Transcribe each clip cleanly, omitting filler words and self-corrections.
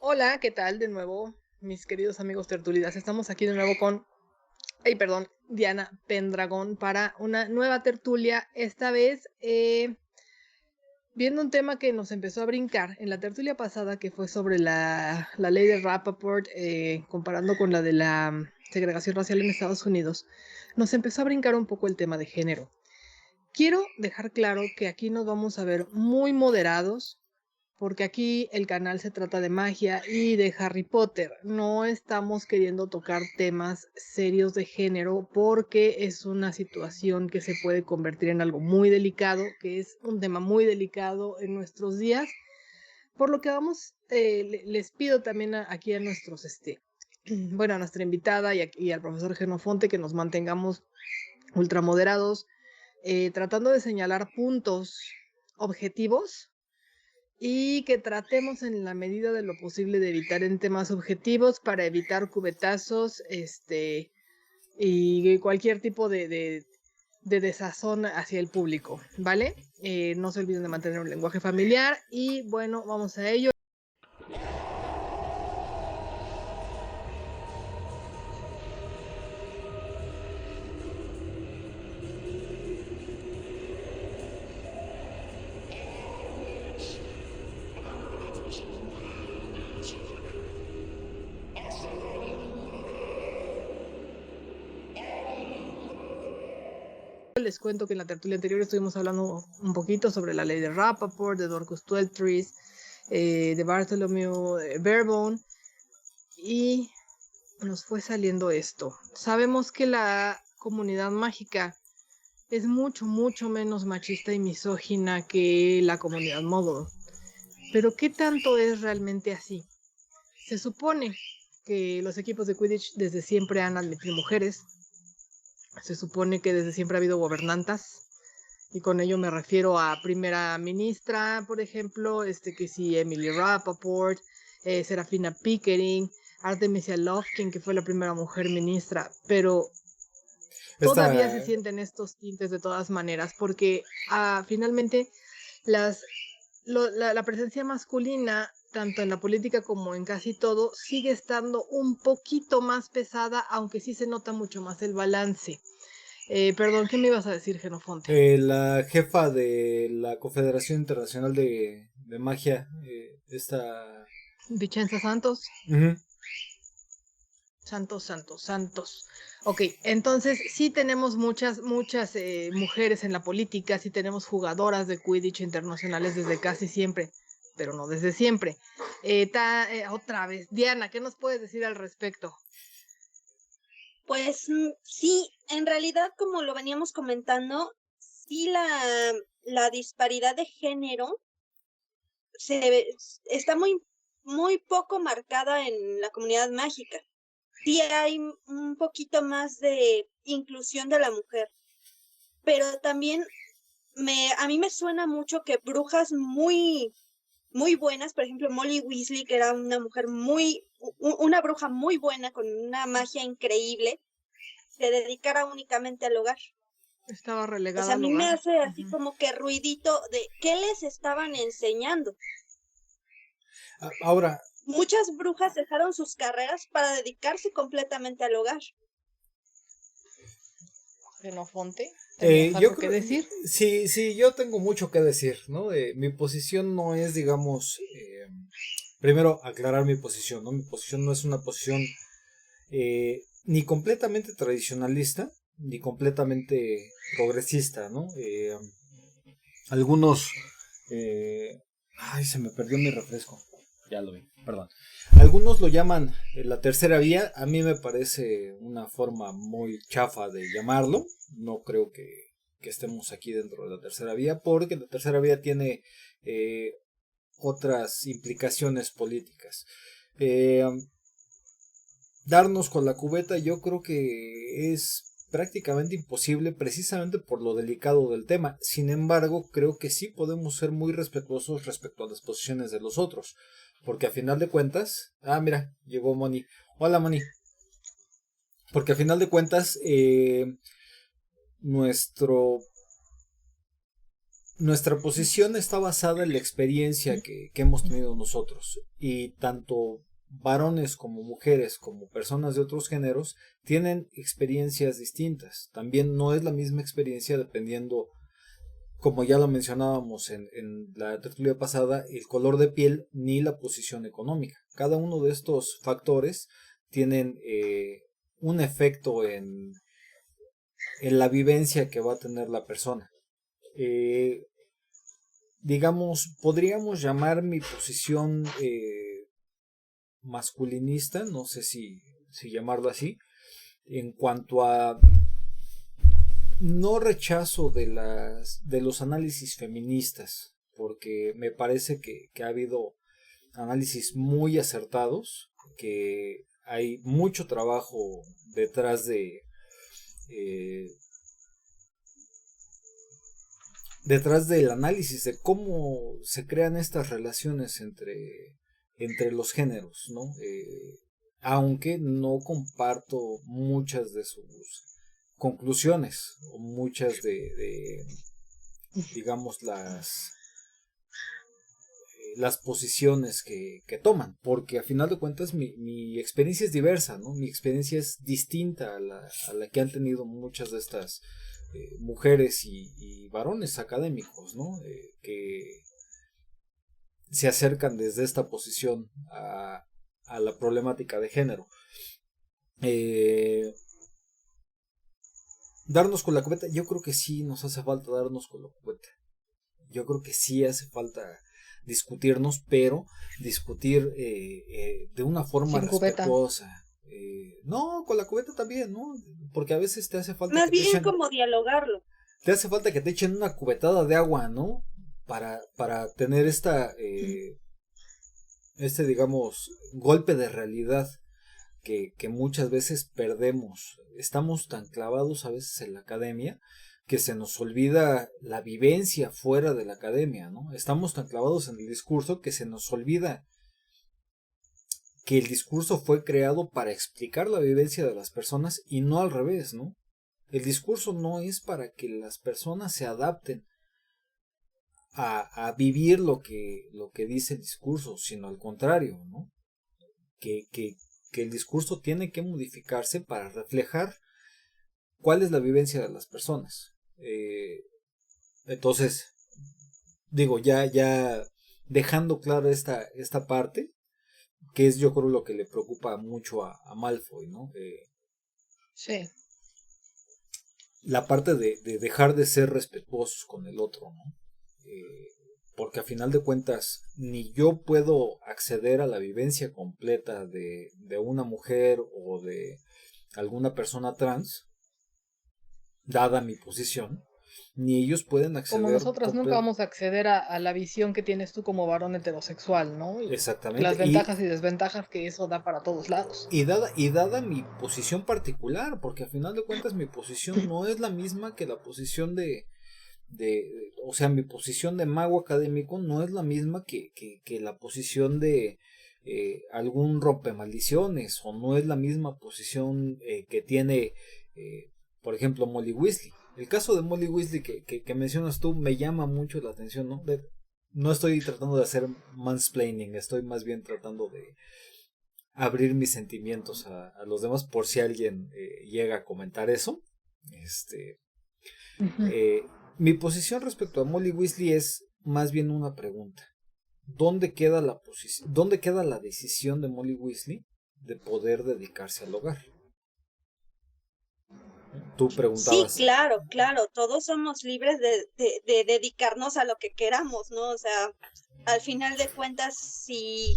Hola, ¿qué tal de nuevo, mis queridos amigos tertulidas? Estamos aquí de nuevo con, Diana Pendragón para una nueva tertulia, esta vez viendo un tema que nos empezó a brincar en la tertulia pasada, que fue sobre la ley de Rappaport, comparando con la de la segregación racial en Estados Unidos. Nos empezó a brincar un poco el tema de género. Quiero dejar claro que aquí nos vamos a ver muy moderados, porque aquí el canal se trata de magia y de Harry Potter. No estamos queriendo tocar temas serios de género porque es una situación que se puede convertir en algo muy delicado, que es un tema muy delicado en nuestros días. Por lo que les pido también aquí a nuestros, bueno, a nuestra invitada y al profesor Genofonte que nos mantengamos ultramoderados, tratando de señalar puntos objetivos y que tratemos en la medida de lo posible de evitar en temas objetivos para evitar cubetazos, y cualquier tipo de desazón hacia el público, ¿vale? No se olviden de mantener un lenguaje familiar y bueno, vamos a ello. Les cuento que en la tertulia anterior estuvimos hablando un poquito sobre la ley de Rappaport, de Dorcas Tweltrees, de Bartholomew Barebone, y nos fue saliendo esto. Sabemos que la comunidad mágica es mucho, mucho menos machista y misógina que la comunidad mogul. Pero ¿qué tanto es realmente así? Se supone que los equipos de Quidditch desde siempre han admitido mujeres. Se supone que desde siempre ha habido gobernantas. Y con ello me refiero a primera ministra, por ejemplo, que sí, Emily Rappaport, Serafina Pickering, Artemisia Lofkin, que fue la primera mujer ministra. Pero todavía se Esta, sienten estos tintes de todas maneras, porque finalmente las, la presencia masculina, tanto en la política como en casi todo, sigue estando un poquito más pesada, aunque sí se nota mucho más el balance. Perdón, ¿qué me ibas a decir, Genofonte? la jefa de la Confederación Internacional de Magia, esta... Vicenza Santos. Ujú. Santos, Santos, Santos. Ok, entonces sí tenemos muchas mujeres en la política, sí tenemos jugadoras de Quidditch internacionales desde casi siempre, pero no desde siempre. Otra vez, Diana, ¿qué nos puedes decir al respecto? Pues sí, en realidad, como lo veníamos comentando, sí la disparidad de género está muy poco marcada en la comunidad mágica. Sí hay un poquito más de inclusión de la mujer, pero también a mí me suena mucho que brujas muy buenas, por ejemplo, Molly Weasley, que era una mujer una bruja muy buena, con una magia increíble, se dedicara únicamente al hogar. Estaba O relegada sea, a al mí me hogar. hace así Ujú. como que ruidito de qué les estaban enseñando. Ahora, Muchas brujas dejaron sus carreras para dedicarse completamente al hogar. Xenofonte, ¿tenías yo algo que creo, decir? sí, sí, yo tengo mucho que decir, ¿no? Mi posición no es, digamos, primero aclarar mi posición, ¿no? Mi posición no es una posición ni completamente tradicionalista, ni completamente progresista, ¿no? Algunos... ay, se me perdió mi refresco. Ya lo vi, perdón. Algunos lo llaman la tercera vía. A mí me parece una forma muy chafa de llamarlo. No creo que estemos aquí dentro de la tercera vía, porque la tercera vía tiene eh, otras implicaciones políticas. Eh, Darnos con la cubeta yo creo que es prácticamente imposible precisamente por lo delicado del tema. Sin embargo, creo que sí podemos ser muy respetuosos respecto a las posiciones de los otros. Porque a final de cuentas... Ah, mira, llegó Moni. Hola Moni. Porque a final de cuentas nuestro nuestra posición está basada en la experiencia que hemos tenido nosotros, y tanto varones como mujeres como personas de otros géneros tienen experiencias distintas. También no es la misma experiencia dependiendo, como ya lo mencionábamos en la tertulia pasada, el color de piel ni la posición económica. Cada uno de estos factores tienen un efecto en la vivencia que va a tener la persona. Digamos, podríamos llamar mi posición masculinista, no sé si llamarlo así, en cuanto a no rechazo de los análisis feministas, porque me parece que ha habido análisis muy acertados, que hay mucho trabajo detrás detrás del análisis de cómo se crean estas relaciones entre los géneros, ¿no? Aunque no comparto muchas de sus conclusiones o muchas de digamos las posiciones que toman, porque a final de cuentas mi experiencia es diversa, ¿no? Mi experiencia es distinta a la que han tenido muchas de estas mujeres y varones académicos, ¿no? Que se acercan desde esta posición a la problemática de género. Darnos con la cubeta, yo creo que sí nos hace falta darnos con la cubeta. Yo creo que sí hace falta discutirnos, pero discutir de una forma sin cubeta. respetuosa. No, con la cubeta también, ¿no? Porque a veces te hace falta Más que te bien echen, como dialogarlo. te hace falta que te echen una cubetada de agua, ¿no? Para tener digamos, golpe de realidad que muchas veces perdemos. Estamos tan clavados a veces en la academia que se nos olvida la vivencia fuera de la academia, ¿no? Estamos tan clavados en el discurso que se nos olvida que el discurso fue creado para explicar la vivencia de las personas y no al revés, ¿no? El discurso no es para que las personas se adapten a vivir lo que dice el discurso, sino al contrario, ¿no? Que el discurso tiene que modificarse para reflejar cuál es la vivencia de las personas. Entonces, digo, ya dejando claro esta parte, que es yo creo lo que le preocupa mucho a Malfoy, ¿no? Sí. La parte de dejar de ser respetuosos con el otro, ¿no? Porque a final de cuentas ni yo puedo acceder a la vivencia completa de una mujer o de alguna persona trans, dada mi posición, ni ellos pueden acceder. Como nosotras nunca vamos a acceder a la visión que tienes tú como varón heterosexual, ¿no? Y exactamente. las ventajas y desventajas que eso da para todos lados. Y dada mi posición particular, porque a final de cuentas mi posición no es la misma que la posición o sea, mi posición de mago académico no es la misma que la posición de algún rompemaldiciones, o no es la misma posición que tiene, por ejemplo, Molly Weasley. El caso de Molly Weasley que mencionas tú me llama mucho la atención, ¿no? No estoy tratando de hacer mansplaining, estoy más bien tratando de abrir mis sentimientos a los demás por si alguien llega a comentar eso. Mi posición respecto a Molly Weasley es más bien una pregunta. ¿Dónde queda la decisión de Molly Weasley de poder dedicarse al hogar? Tú preguntabas. Sí, claro, todos somos libres de dedicarnos a lo que queramos, ¿no? O sea, al final de cuentas, si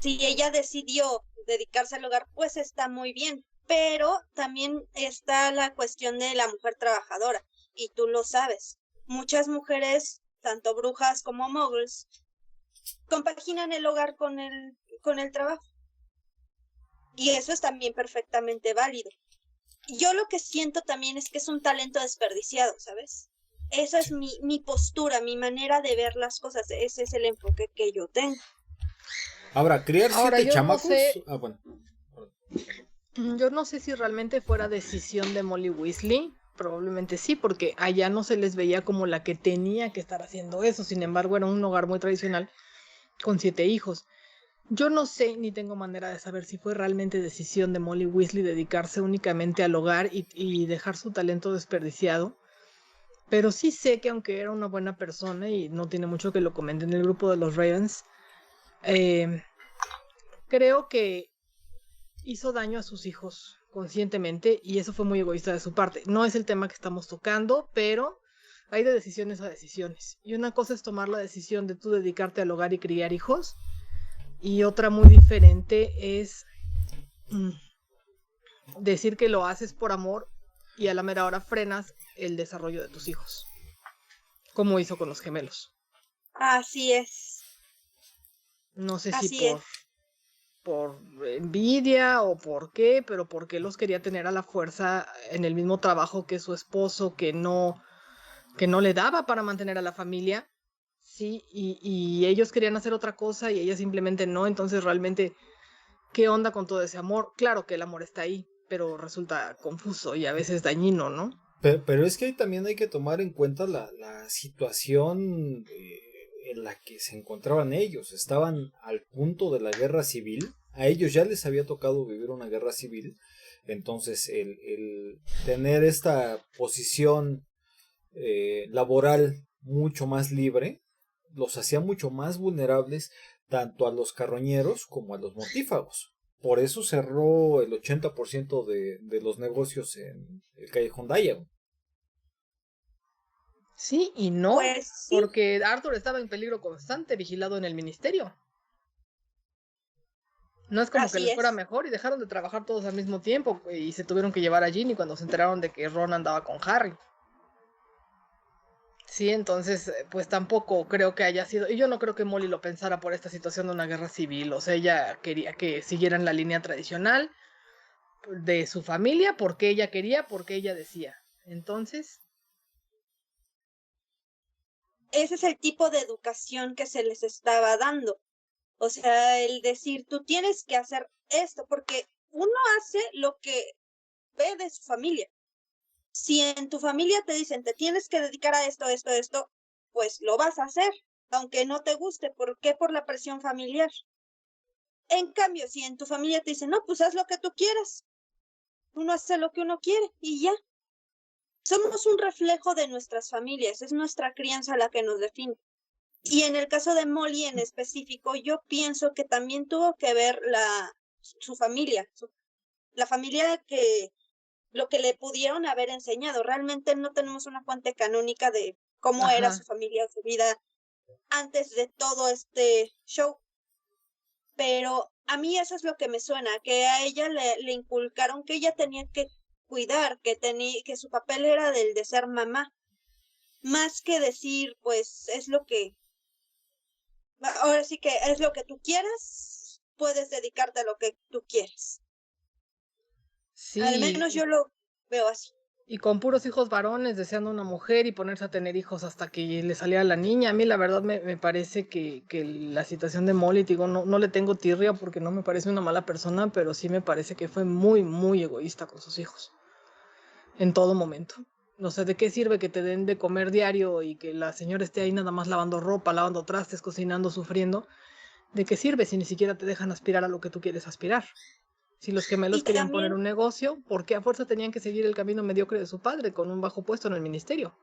ella decidió dedicarse al hogar, pues está muy bien, pero también está la cuestión de la mujer trabajadora, y tú lo sabes. Muchas mujeres, tanto brujas como muggles, compaginan el hogar con el trabajo. Y eso es también perfectamente válido. Yo lo que siento también es que es un talento desperdiciado, ¿sabes? Esa es mi postura, mi manera de ver las cosas. Ese es el enfoque que yo tengo. Ahora, criar 7 chamacos. No sé, bueno. yo no sé si realmente fuera decisión de Molly Weasley, Probablemente sí, porque allá no se les veía como la que tenía que estar haciendo eso. Sin embargo, era un hogar muy tradicional con 7 hijos. Yo no sé ni tengo manera de saber si fue realmente decisión de Molly Weasley dedicarse únicamente al hogar y dejar su talento desperdiciado. Pero sí sé que aunque era una buena persona y no tiene mucho que lo comente en el grupo de los Ravens, eh, creo que hizo daño a sus hijos conscientemente y eso fue muy egoísta de su parte. No es el tema que estamos tocando, pero hay de decisiones a decisiones. Y una cosa es tomar la decisión de tú dedicarte al hogar y criar hijos y otra muy diferente es decir que lo haces por amor y a la mera hora frenas el desarrollo de tus hijos, como hizo con los gemelos. Así es. No sé si Así es. por envidia o por qué, pero porque los quería tener a la fuerza en el mismo trabajo que su esposo, que no le daba para mantener a la familia, sí, y ellos querían hacer otra cosa y ella simplemente no, entonces realmente, ¿qué onda con todo ese amor? Claro que el amor está ahí, pero resulta confuso y a veces dañino, ¿no? Pero es que ahí también hay que tomar en cuenta la situación en la que se encontraban ellos. Estaban al punto de la guerra civil. A ellos ya les había tocado vivir una guerra civil. Entonces el tener esta posición laboral mucho más libre los hacía mucho más vulnerables tanto a los carroñeros como a los mortífagos. Por eso cerró el 80% de los negocios en el Callejón Diagon. Sí y no, Pues sí, porque Arthur estaba en peligro constante, vigilado en el ministerio. No es como que así les fuera es. mejor y dejaron de trabajar todos al mismo tiempo y se tuvieron que llevar a Ginny cuando se enteraron de que Ron andaba con Harry. Sí, entonces, pues tampoco creo que haya sido, y yo no creo que Molly lo pensara por esta situación de una guerra civil, o sea, ella quería que siguieran la línea tradicional de su familia, porque ella quería, porque ella decía. Entonces, Ese es el tipo de educación que se les estaba dando. O sea, el decir, tú tienes que hacer esto, porque uno hace lo que ve de su familia. Si en tu familia te dicen, te tienes que dedicar a esto, esto, esto, pues lo vas a hacer, aunque no te guste. ¿Por qué? Por la presión familiar. En cambio, si en tu familia te dicen, no, pues haz lo que tú quieras, uno hace lo que uno quiere y ya. Somos un reflejo de nuestras familias, es nuestra crianza la que nos define. Y en el caso de Molly en específico, yo pienso que también tuvo que ver su familia, la familia que lo que le pudieron haber enseñado. Realmente no tenemos una fuente canónica de cómo era su ajá, familia, su vida antes de todo este show. Pero a mí eso es lo que me suena, que a ella le inculcaron que ella tenía que cuidar, que su papel era del de ser mamá, más que decir, pues es lo que, ahora sí que es lo que tú quieras, puedes dedicarte a lo que tú quieres. Al sí, menos yo lo veo así. y con puros hijos varones deseando una mujer y ponerse a tener hijos hasta que le saliera la niña. A mí la verdad me parece que la situación de Molly, digo, no le tengo tirria porque no me parece una mala persona, pero sí me parece que fue muy, muy egoísta con sus hijos. En todo momento. No sé de qué sirve que te den de comer diario y que la señora esté ahí nada más lavando ropa, lavando trastes, cocinando, sufriendo. ¿De qué sirve si ni siquiera te dejan aspirar a lo que tú quieres aspirar? Si los gemelos Y querían poner también, un negocio, ¿por qué a fuerza tenían que seguir el camino mediocre de su padre con un bajo puesto en el ministerio?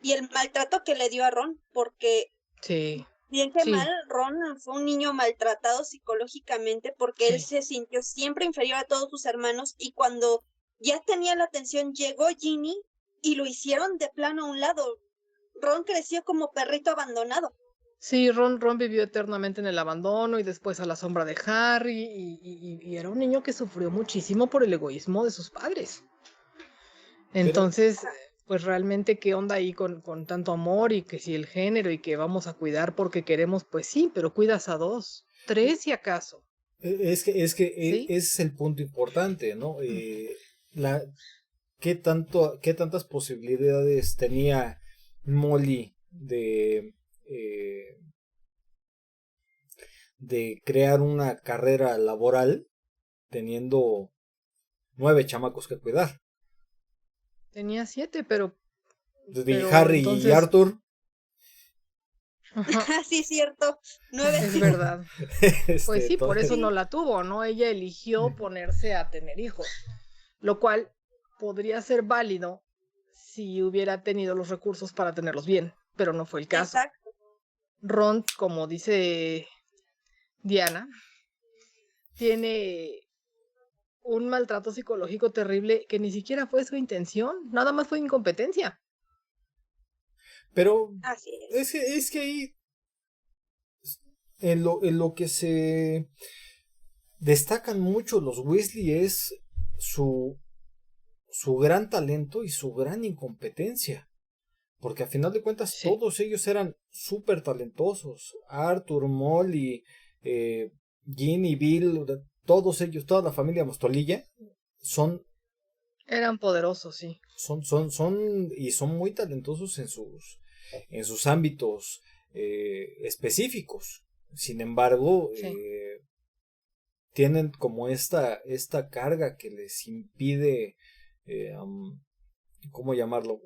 y el maltrato que le dio a Ron, porque Sí, bien que mal, sí, Ron fue un niño maltratado psicológicamente porque él sí. se sintió siempre inferior a todos sus hermanos y cuando ya tenía la atención llegó Ginny y lo hicieron de plano a un lado. Ron creció como perrito abandonado. Sí, Ron vivió eternamente en el abandono y después a la sombra de Harry y era un niño que sufrió muchísimo por el egoísmo de sus padres. Pero, Entonces, pues realmente qué onda ahí con tanto amor y que si el género y que vamos a cuidar porque queremos, pues sí, pero cuidas a 2, 3 si acaso, ¿sí? ese es el punto importante, ¿no? La, qué tantas posibilidades tenía Molly de crear una carrera laboral teniendo 9 chamacos que cuidar. Tenía 7, pero Y Harry entonces... y Arthur. Ajá. Sí, cierto. 9. Es verdad. Pues sí, por eso Sí. no la tuvo, ¿no? Ella eligió ponerse a tener hijos, lo cual podría ser válido si hubiera tenido los recursos para tenerlos bien, pero no fue el caso. Exacto. Ron, como dice Diana, tiene un maltrato psicológico terrible que ni siquiera fue su intención, nada más fue incompetencia. Pero Así es. es que ahí, en lo que se destacan mucho los Weasley es su gran talento y su gran incompetencia. Porque a final de cuentas Sí. todos ellos eran súper talentosos. Arthur, Molly, Ginny, Bill, todos ellos, toda la familia Mostolilla, Eran poderosos, sí. son muy talentosos en sus ámbitos específicos. Sin embargo, Sí. tienen como esta carga que les impide, ¿cómo llamarlo?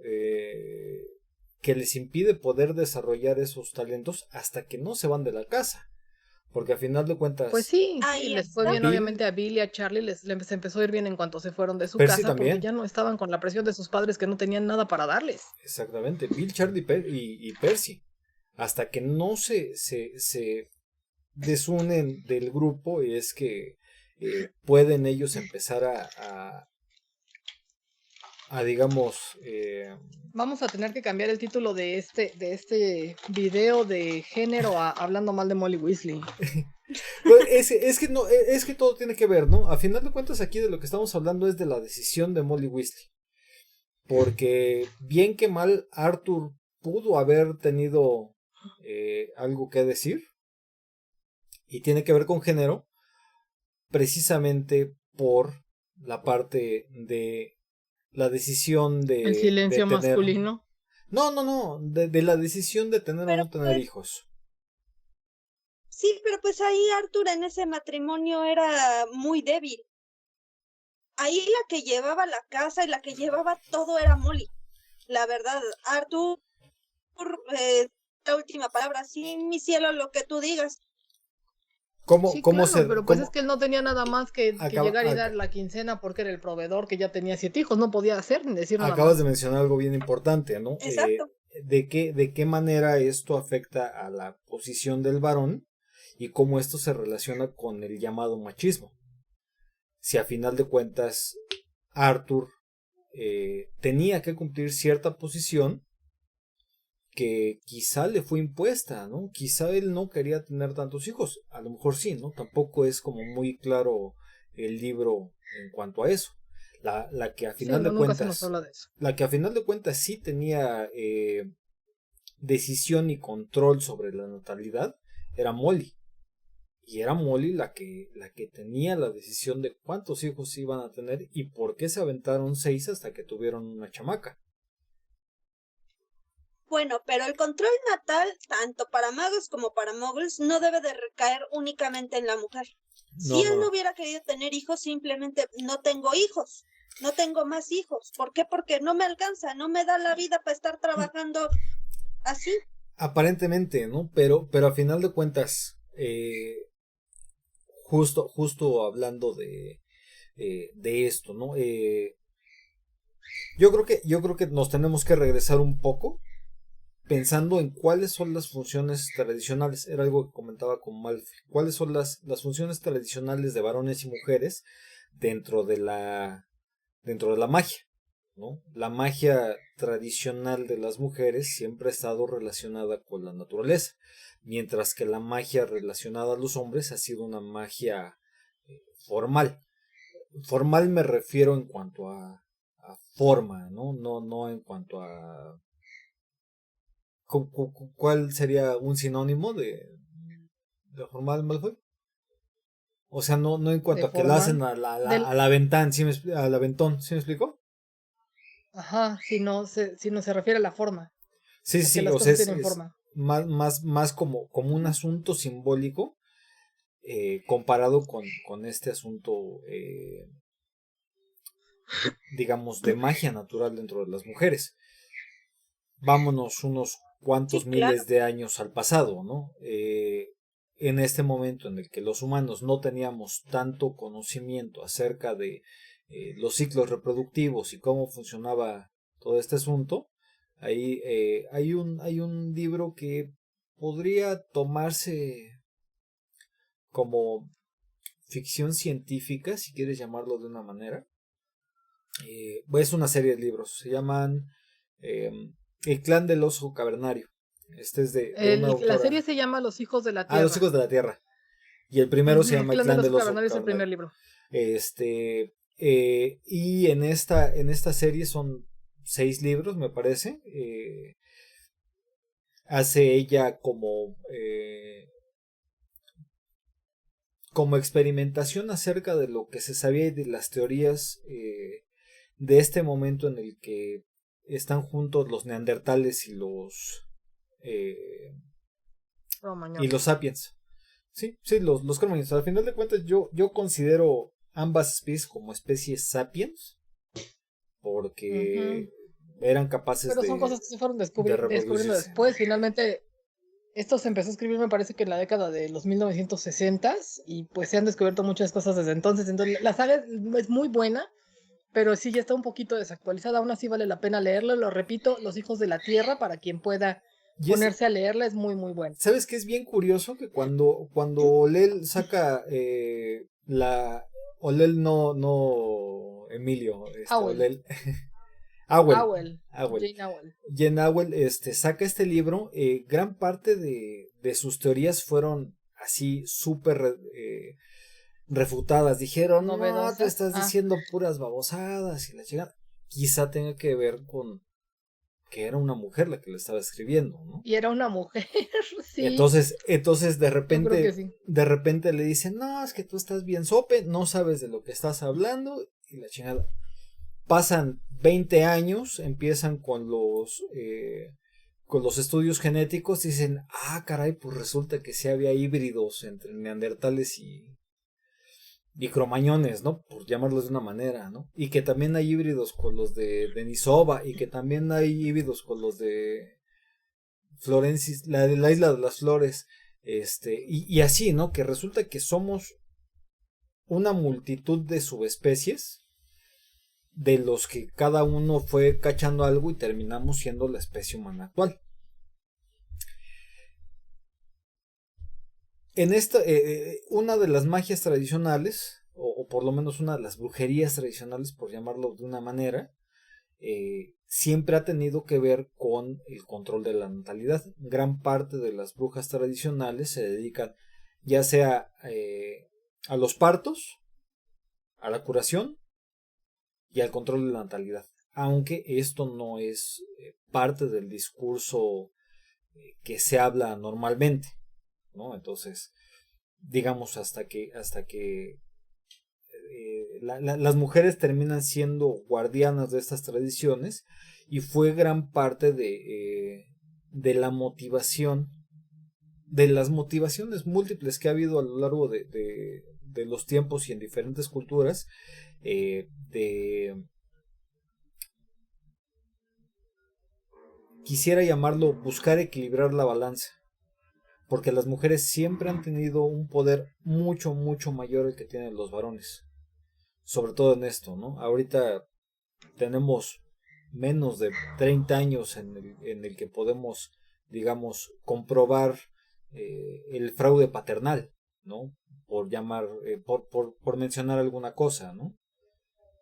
Que les impide poder desarrollar esos talentos hasta que no se van de la casa. Porque a final de cuentas, Pues sí, Ahí les fue está. bien Bill, obviamente a Bill y a Charlie, les empezó a ir bien en cuanto se fueron de su Percy casa porque también. ya no estaban con la presión de sus padres que no tenían nada para darles. Exactamente, Bill, Charlie y Percy. Hasta que no se desunen del grupo es que pueden ellos empezar a digamos, Vamos a tener que cambiar el título de este video de género a hablando mal de Molly Weasley. pues, es que no, es que todo tiene que ver, ¿no? A final de cuentas aquí de lo que estamos hablando es de la decisión de Molly Weasley. Porque bien que mal Arthur pudo haber tenido algo que decir y tiene que ver con género precisamente por la parte de la decisión El de silencio tener... masculino. No, de la decisión de tener o Pero no tener pues, hijos. sí, pero pues ahí Arthur en ese matrimonio era muy débil. Ahí la que llevaba la casa y la que llevaba todo era Molly. La verdad, Arthur, la última palabra, sí, mi cielo, lo que tú digas. Sí, Cómo claro, se... pero pues es que él no tenía nada más que acaba, llegar y dar la quincena porque era el proveedor que ya tenía 7 hijos, no podía hacer ni decir nada acabas más. de mencionar algo bien importante, ¿no? Exacto. De qué manera esto afecta a la posición del varón y cómo esto se relaciona con el llamado machismo. Si a final de cuentas Arthur tenía que cumplir cierta posición que quizá le fue impuesta, ¿no? Quizá él no quería tener tantos hijos, a lo mejor sí, ¿no? Tampoco es como muy claro el libro en cuanto a eso. La que a Sí, final no, de nunca se nos cuentas, habla de eso. la que a final de cuentas sí tenía decisión y control sobre la natalidad era Molly. Y era Molly la que tenía la decisión de cuántos hijos iban a tener y por qué se aventaron 6 hasta que tuvieron una chamaca. Bueno, pero el control natal, tanto para magos como para muggles, no debe de recaer únicamente en la mujer. Si él no No. hubiera querido tener hijos, simplemente no tengo hijos, no tengo más hijos. ¿Por qué? Porque no me alcanza, no me da la vida para estar trabajando así. Aparentemente, ¿no? Pero a final de cuentas, justo hablando de esto, ¿no? Yo creo que nos tenemos que regresar un poco pensando en cuáles son las funciones tradicionales. Era algo que comentaba con Malfi. ¿Cuáles son las funciones tradicionales de varones y mujeres dentro de la magia? ¿No? La magia tradicional de las mujeres siempre ha estado relacionada con la naturaleza, mientras que la magia relacionada a los hombres ha sido una magia formal. Formal me refiero en cuanto a forma, ¿no? No en cuanto a... ¿Cuál sería un sinónimo de formal, Malfoy? O sea, no en De cuanto a que la hacen formal. a la ventana, al aventón, ¿sí me explico? Ajá, si no se refiere a la forma, Sí, a que sí, las o sea, cosas tienen es forma. más como un asunto simbólico comparado con este asunto digamos, de magia natural dentro de las mujeres. Vámonos unos cuantos miles de años al pasado, ¿no? En este momento en el que los humanos no teníamos tanto conocimiento acerca de los ciclos reproductivos y cómo funcionaba todo este asunto, ahí hay un libro que podría tomarse como ficción científica, si quieres llamarlo de una manera. Es una serie de libros, se llaman El clan del oso cavernario. Este es de una autora. La serie se llama Los hijos de la tierra. Los hijos de la tierra. Y el primero se llama El clan del oso cavernario. Es el primer libro. Y en esta serie son 6 libros, me parece. Hace ella como experimentación acerca de lo que se sabía y de las teorías de este momento en el que están juntos los neandertales y los sapiens. Sí, los cromañones. Al final de cuentas yo considero ambas especies como especies sapiens porque eran capaces Pero son cosas que se fueron descubriendo después. Finalmente esto se empezó a escribir, me parece que en la década de los 1960s, y pues se han descubierto muchas cosas desde entonces. Entonces la saga es muy buena, pero sí ya está un poquito desactualizada. Aún así vale la pena leerlo. Lo repito, Los hijos de la tierra, para quien pueda ponerse a leerla, es muy muy bueno. ¿Sabes qué es bien curioso? Que cuando Olel saca Olel no Emilio, Olel Jane Awell saca este libro, gran parte de sus teorías fueron así súper refutadas. Dijeron, no, te estás diciendo puras babosadas y la chingada. Quizá tenga que ver con que era una mujer la que lo estaba escribiendo, ¿no? Y era una mujer, sí. Entonces de repente le dicen, no, es que tú estás bien sope, no sabes de lo que estás hablando, y la chingada. Pasan 20 años, empiezan con los estudios genéticos, dicen, caray, pues resulta que sí había híbridos entre neandertales y cromañones, ¿no? Por llamarlos de una manera, ¿no? Y que también hay híbridos con los de Denisova, y que también hay híbridos con los de Florencis, la de la isla de las flores, y así, ¿no? Que resulta que somos una multitud de subespecies, de los que cada uno fue cachando algo y terminamos siendo la especie humana actual. En esta, una de las magias tradicionales, o por lo menos una de las brujerías tradicionales, por llamarlo de una manera, siempre ha tenido que ver con el control de la natalidad. Gran parte de las brujas tradicionales se dedican ya sea a los partos, a la curación y al control de la natalidad, aunque esto no es parte del discurso que se habla normalmente, ¿no? Entonces, digamos, hasta que las mujeres terminan siendo guardianas de estas tradiciones, y fue gran parte de la motivación, de las motivaciones múltiples que ha habido a lo largo de los tiempos y en diferentes culturas, quisiera llamarlo buscar equilibrar la balanza, porque las mujeres siempre han tenido un poder mucho mayor al que tienen los varones, sobre todo en esto, ¿no? Ahorita tenemos menos de 30 años en el que podemos, digamos, comprobar el fraude paternal, ¿no? Por llamar, por mencionar alguna cosa, ¿no?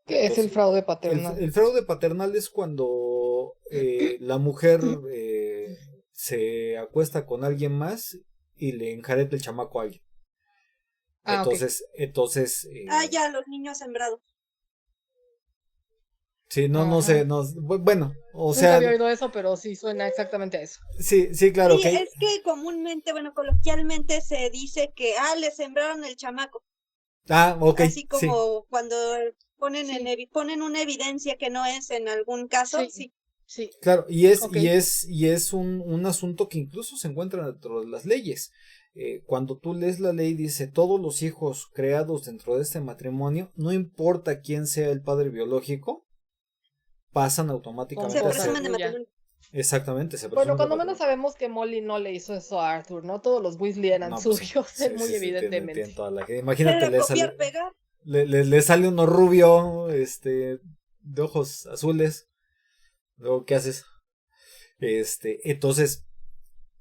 ¿Qué es el fraude paternal? El fraude paternal es cuando la mujer se acuesta con alguien más y le enjareta el chamaco a alguien. Entonces ya, los niños sembrados. Sí, no sé, bueno, o Nunca sea... había oído eso, pero sí suena exactamente a eso. Sí, claro. Sí, es que comúnmente, coloquialmente se dice que, le sembraron el chamaco. Ok. Así como cuando ponen una evidencia que no es en algún caso, sí. Sí. Claro, y es un asunto que incluso se encuentra dentro de las leyes. cuando tú lees la ley dice todos los hijos creados dentro de este matrimonio, no importa quién sea el padre biológico, pasan automáticamente Se a ser... presumen de matrimonio. Exactamente, se Bueno, presumen de cuando matrimonio. menos sabemos que Molly no le hizo eso a Arthur, ¿no? Todos los Weasley eran No, pues sí, suyos, sí, muy sí, evidentemente. tienen toda la... Imagínate, Pero le copiar, sale, pegar. le sale uno rubio, de ojos azules. Luego, ¿qué haces? Entonces...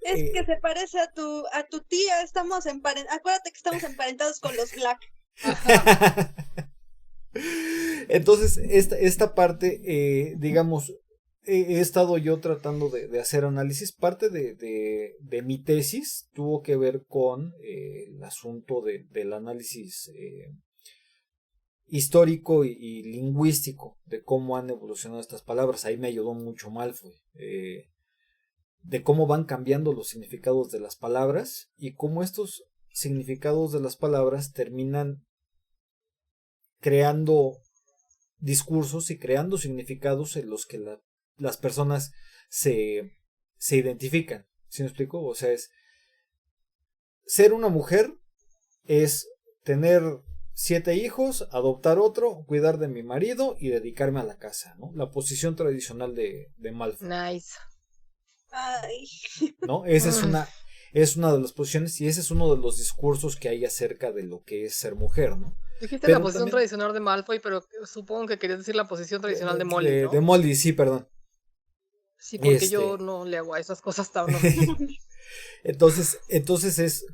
Es que se parece a tu tía, acuérdate que estamos emparentados con los Black. Entonces, esta parte, digamos, he estado yo tratando de hacer análisis. Parte de mi tesis tuvo que ver con el asunto del análisis histórico y lingüístico de cómo han evolucionado estas palabras. Ahí me ayudó mucho Malfoy. De cómo van cambiando los significados de las palabras y cómo estos significados de las palabras terminan creando discursos y creando significados en los que las personas se identifican. ¿Sí me explico? O sea, ser una mujer es tener 7 hijos, adoptar otro, cuidar de mi marido y dedicarme a la casa, ¿no? La posición tradicional de Malfoy. Nice. Ay. ¿No? Esa es una de las posiciones y ese es uno de los discursos que hay acerca de lo que es ser mujer, ¿no? Dijiste Pero la posición también- tradicional de Malfoy, pero supongo que querías decir la posición tradicional de Molly, ¿no? De Molly, sí, perdón. Sí, porque yo no le hago a esas cosas tan... Entonces es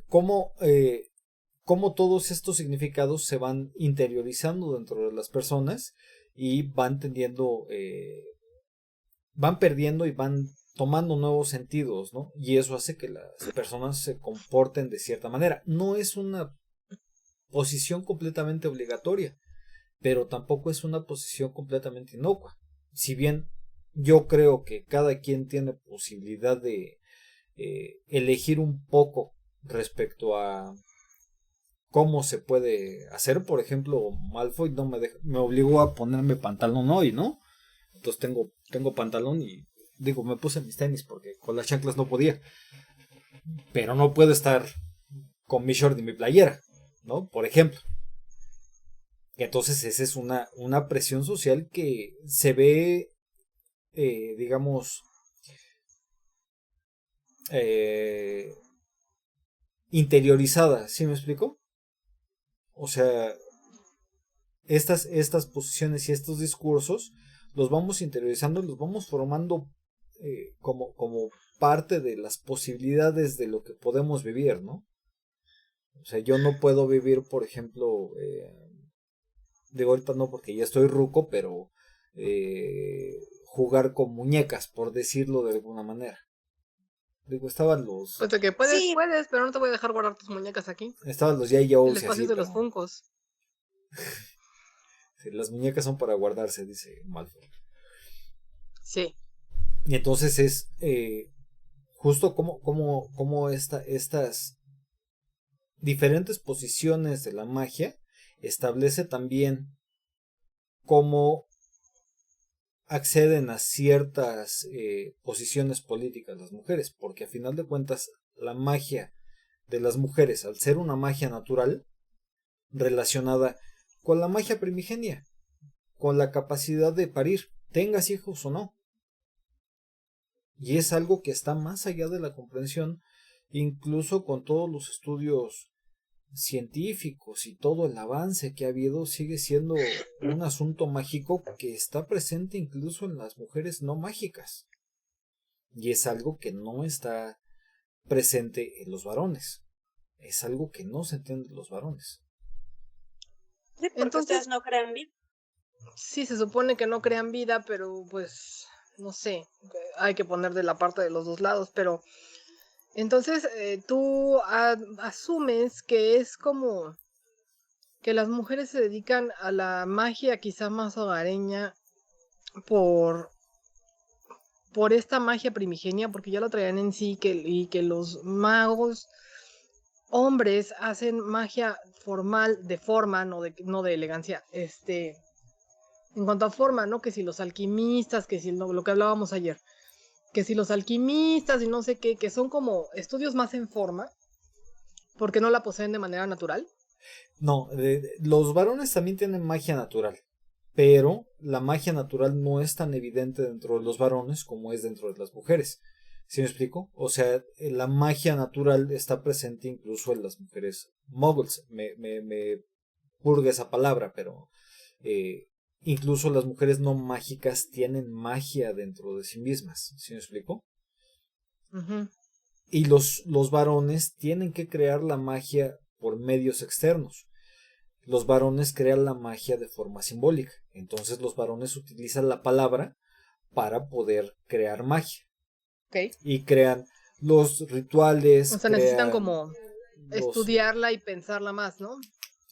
como todos estos significados se van interiorizando dentro de las personas y van tendiendo, van perdiendo y van tomando nuevos sentidos, ¿no? Y eso hace que las personas se comporten de cierta manera. No es una posición completamente obligatoria, pero tampoco es una posición completamente inocua. Si bien yo creo que cada quien tiene posibilidad de elegir un poco respecto a cómo se puede hacer. Por ejemplo, Malfoy no me obligó a ponerme pantalón hoy, ¿no? Entonces tengo pantalón y digo, me puse mis tenis porque con las chanclas no podía. Pero no puedo estar con mi short y mi playera, ¿no? Por ejemplo. Entonces esa es una presión social que se ve, digamos, interiorizada, ¿sí me explico? O sea, estas posiciones y estos discursos los vamos interiorizando, los vamos formando como parte de las posibilidades de lo que podemos vivir, ¿no? O sea, yo no puedo vivir, por ejemplo, de ahorita no porque ya estoy ruco, pero jugar con muñecas, por decirlo de alguna manera. Digo, estaban los... Pues de que puedes, Sí. puedes, pero no te voy a dejar guardar tus muñecas aquí. Estaban los J. El Joes y espacio así, de los pero... Funkos. Sí, las muñecas son para guardarse, dice Malfoy. Sí. Y entonces es justo como estas diferentes posiciones de la magia establece también cómo acceden a ciertas posiciones políticas las mujeres, porque a final de cuentas la magia de las mujeres, al ser una magia natural relacionada con la magia primigenia, con la capacidad de parir, tengas hijos o no. Y es algo que está más allá de la comprensión, incluso con todos los estudios científicos y todo el avance que ha habido, sigue siendo un asunto mágico que está presente incluso en las mujeres no mágicas. Y es algo que no está presente en los varones. Es algo que no se entiende en los varones. Sí, porque Entonces- ustedes no crean bien. Sí, se supone que no crean vida, pero pues, no sé, hay que poner de la parte de los dos lados, pero entonces tú asumes que es como que las mujeres se dedican a la magia quizá más hogareña por esta magia primigenia, porque ya lo traían en sí, y que los magos hombres hacen magia formal, de forma, no de elegancia, en cuanto a forma, ¿no? Que si los alquimistas, que si lo que hablábamos ayer, que si los alquimistas y no sé qué, que son como estudios más en forma, ¿Por qué no la poseen de manera natural? No, los varones también tienen magia natural, pero la magia natural no es tan evidente dentro de los varones como es dentro de las mujeres. ¿Sí me explico? O sea, la magia natural está presente incluso en las mujeres muggles. Me purga esa palabra, pero incluso las mujeres no mágicas tienen magia dentro de sí mismas. ¿Sí me explico? Ujú. Y los varones tienen que crear la magia por medios externos. Los varones crean la magia de forma simbólica. Entonces los varones utilizan la palabra para poder crear magia. Ok. Y crean los rituales, O sea, necesitan como los... estudiarla y pensarla más, ¿no?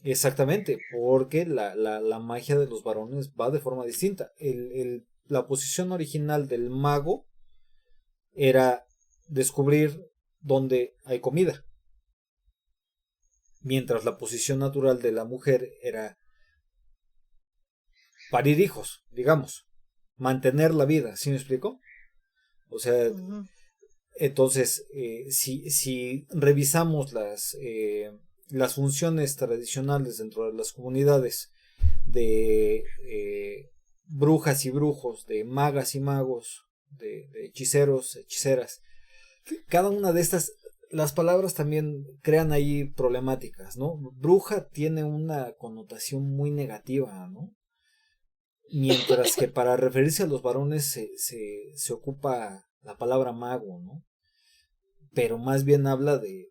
Exactamente, porque la magia de los varones va de forma distinta. La posición original del mago era descubrir dónde hay comida. Mientras la posición natural de la mujer era parir hijos, digamos. Mantener la vida, ¿sí me explico? O sea, Ujú. entonces, si revisamos las funciones tradicionales dentro de las comunidades de brujas y brujos, de magas y magos, de hechiceros, hechiceras, cada una de estas, las palabras también crean ahí problemáticas, ¿no? Bruja tiene una connotación muy negativa, ¿no? Mientras que para referirse a los varones se ocupa la palabra mago, ¿no? Pero más bien habla de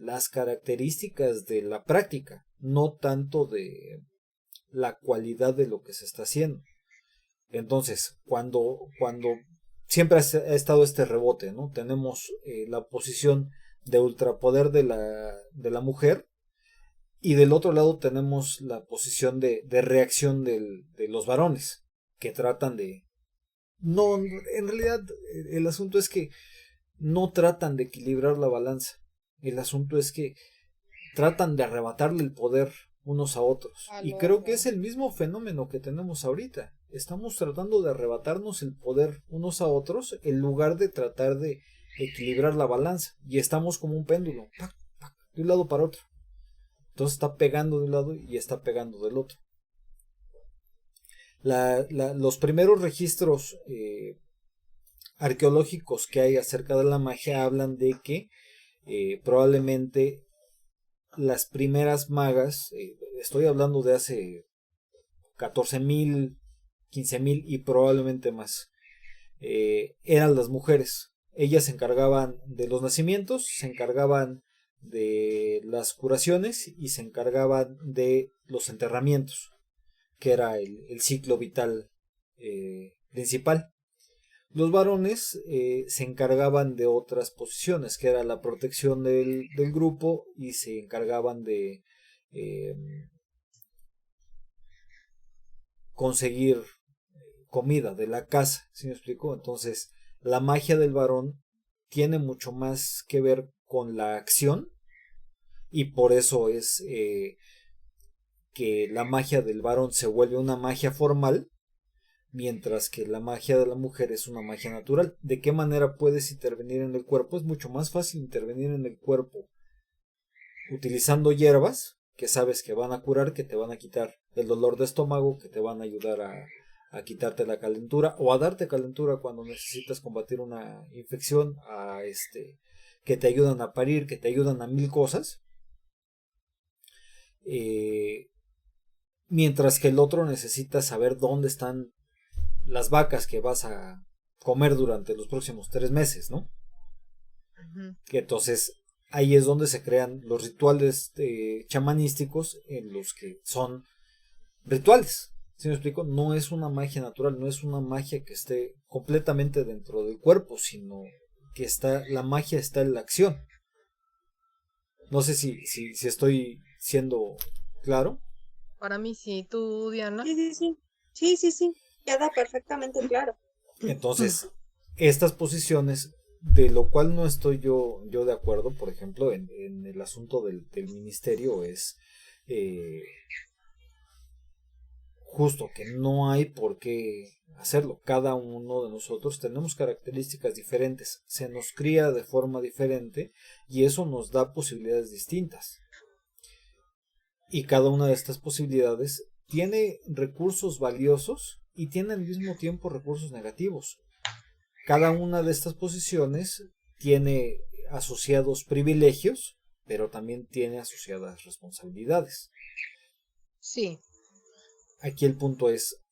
las características de la práctica, no tanto de la cualidad de lo que se está haciendo. Entonces, cuando siempre ha estado este rebote, ¿no? Tenemos la posición de ultrapoder de la mujer y del otro lado tenemos la posición de reacción de los varones que tratan de... No, en realidad el asunto es que no tratan de equilibrar la balanza. El asunto es que tratan de arrebatarle el poder unos a otros. Al Y creo que otro. es el mismo fenómeno que tenemos ahorita. Estamos tratando de arrebatarnos el poder unos a otros en lugar de tratar de equilibrar la balanza. Y estamos como un péndulo, ¡pac, pac!, de un lado para otro. Entonces está pegando de un lado y está pegando del otro. Los primeros registros arqueológicos que hay acerca de la magia hablan de que probablemente las primeras magas, estoy hablando de hace 14.000, 15.000 y probablemente más, eran las mujeres. Ellas se encargaban de los nacimientos, se encargaban de las curaciones y se encargaban de los enterramientos, que era el ciclo vital principal. Los varones se encargaban de otras posiciones, que era la protección del grupo y se encargaban de conseguir comida de la casa, ¿sí me explico? Entonces, la magia del varón tiene mucho más que ver con la acción y por eso es que la magia del varón se vuelve una magia formal, mientras que la magia de la mujer es una magia natural. ¿De qué manera puedes intervenir en el cuerpo? Es mucho más fácil intervenir en el cuerpo utilizando hierbas que sabes que van a curar, que te van a quitar el dolor de estómago, que te van a ayudar a quitarte la calentura o a darte calentura cuando necesitas combatir una infección, que te ayudan a parir, que te ayudan a mil cosas. Mientras que el otro necesita saber dónde están las vacas que vas a comer durante los próximos 3 meses, ¿no? Ujú. Que entonces ahí es donde se crean los rituales chamanísticos en los que son rituales. ¿Sí me explico? No es una magia natural, no es una magia que esté completamente dentro del cuerpo, sino que la magia está en la acción. No sé si estoy siendo claro. Para mí sí. ¿Tú, Diana? Sí. Queda perfectamente claro. Entonces, estas posiciones, de lo cual no estoy yo de acuerdo, por ejemplo, en el asunto del ministerio, es justo que no hay por qué hacerlo. Cada uno de nosotros tenemos características diferentes, se nos cría de forma diferente y eso nos da posibilidades distintas. Y cada una de estas posibilidades tiene recursos valiosos y tiene al mismo tiempo recursos negativos. Cada una de estas posiciones tiene asociados privilegios, pero también tiene asociadas responsabilidades. Sí. Aquí el punto es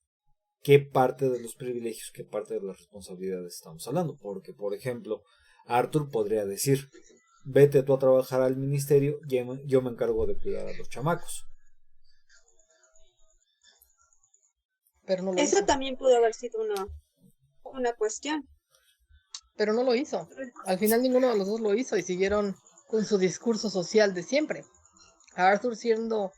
qué parte de los privilegios, qué parte de las responsabilidades estamos hablando. Porque, por ejemplo, Arthur podría decir, vete tú a trabajar al ministerio, yo me encargo de cuidar a los chamacos. Pero no lo Eso hizo. también pudo haber sido una cuestión. Pero no lo hizo. Al final ninguno de los dos lo hizo y siguieron con su discurso social de siempre. A Arthur siendo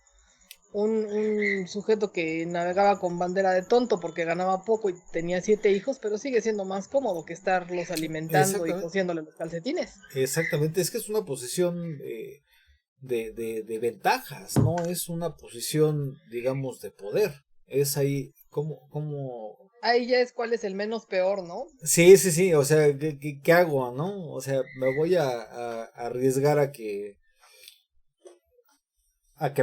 un sujeto que navegaba con bandera de tonto porque ganaba poco y tenía 7 hijos, pero sigue siendo más cómodo que estarlos alimentando y Exactamente. cosiéndole los calcetines. Exactamente, es que es una posición de ventajas, no es una posición, digamos, de poder. Es ahí como... Ahí ya es cuál es el menos peor, ¿no? Sí, o sea, ¿qué hago, no? O sea, me voy a arriesgar a que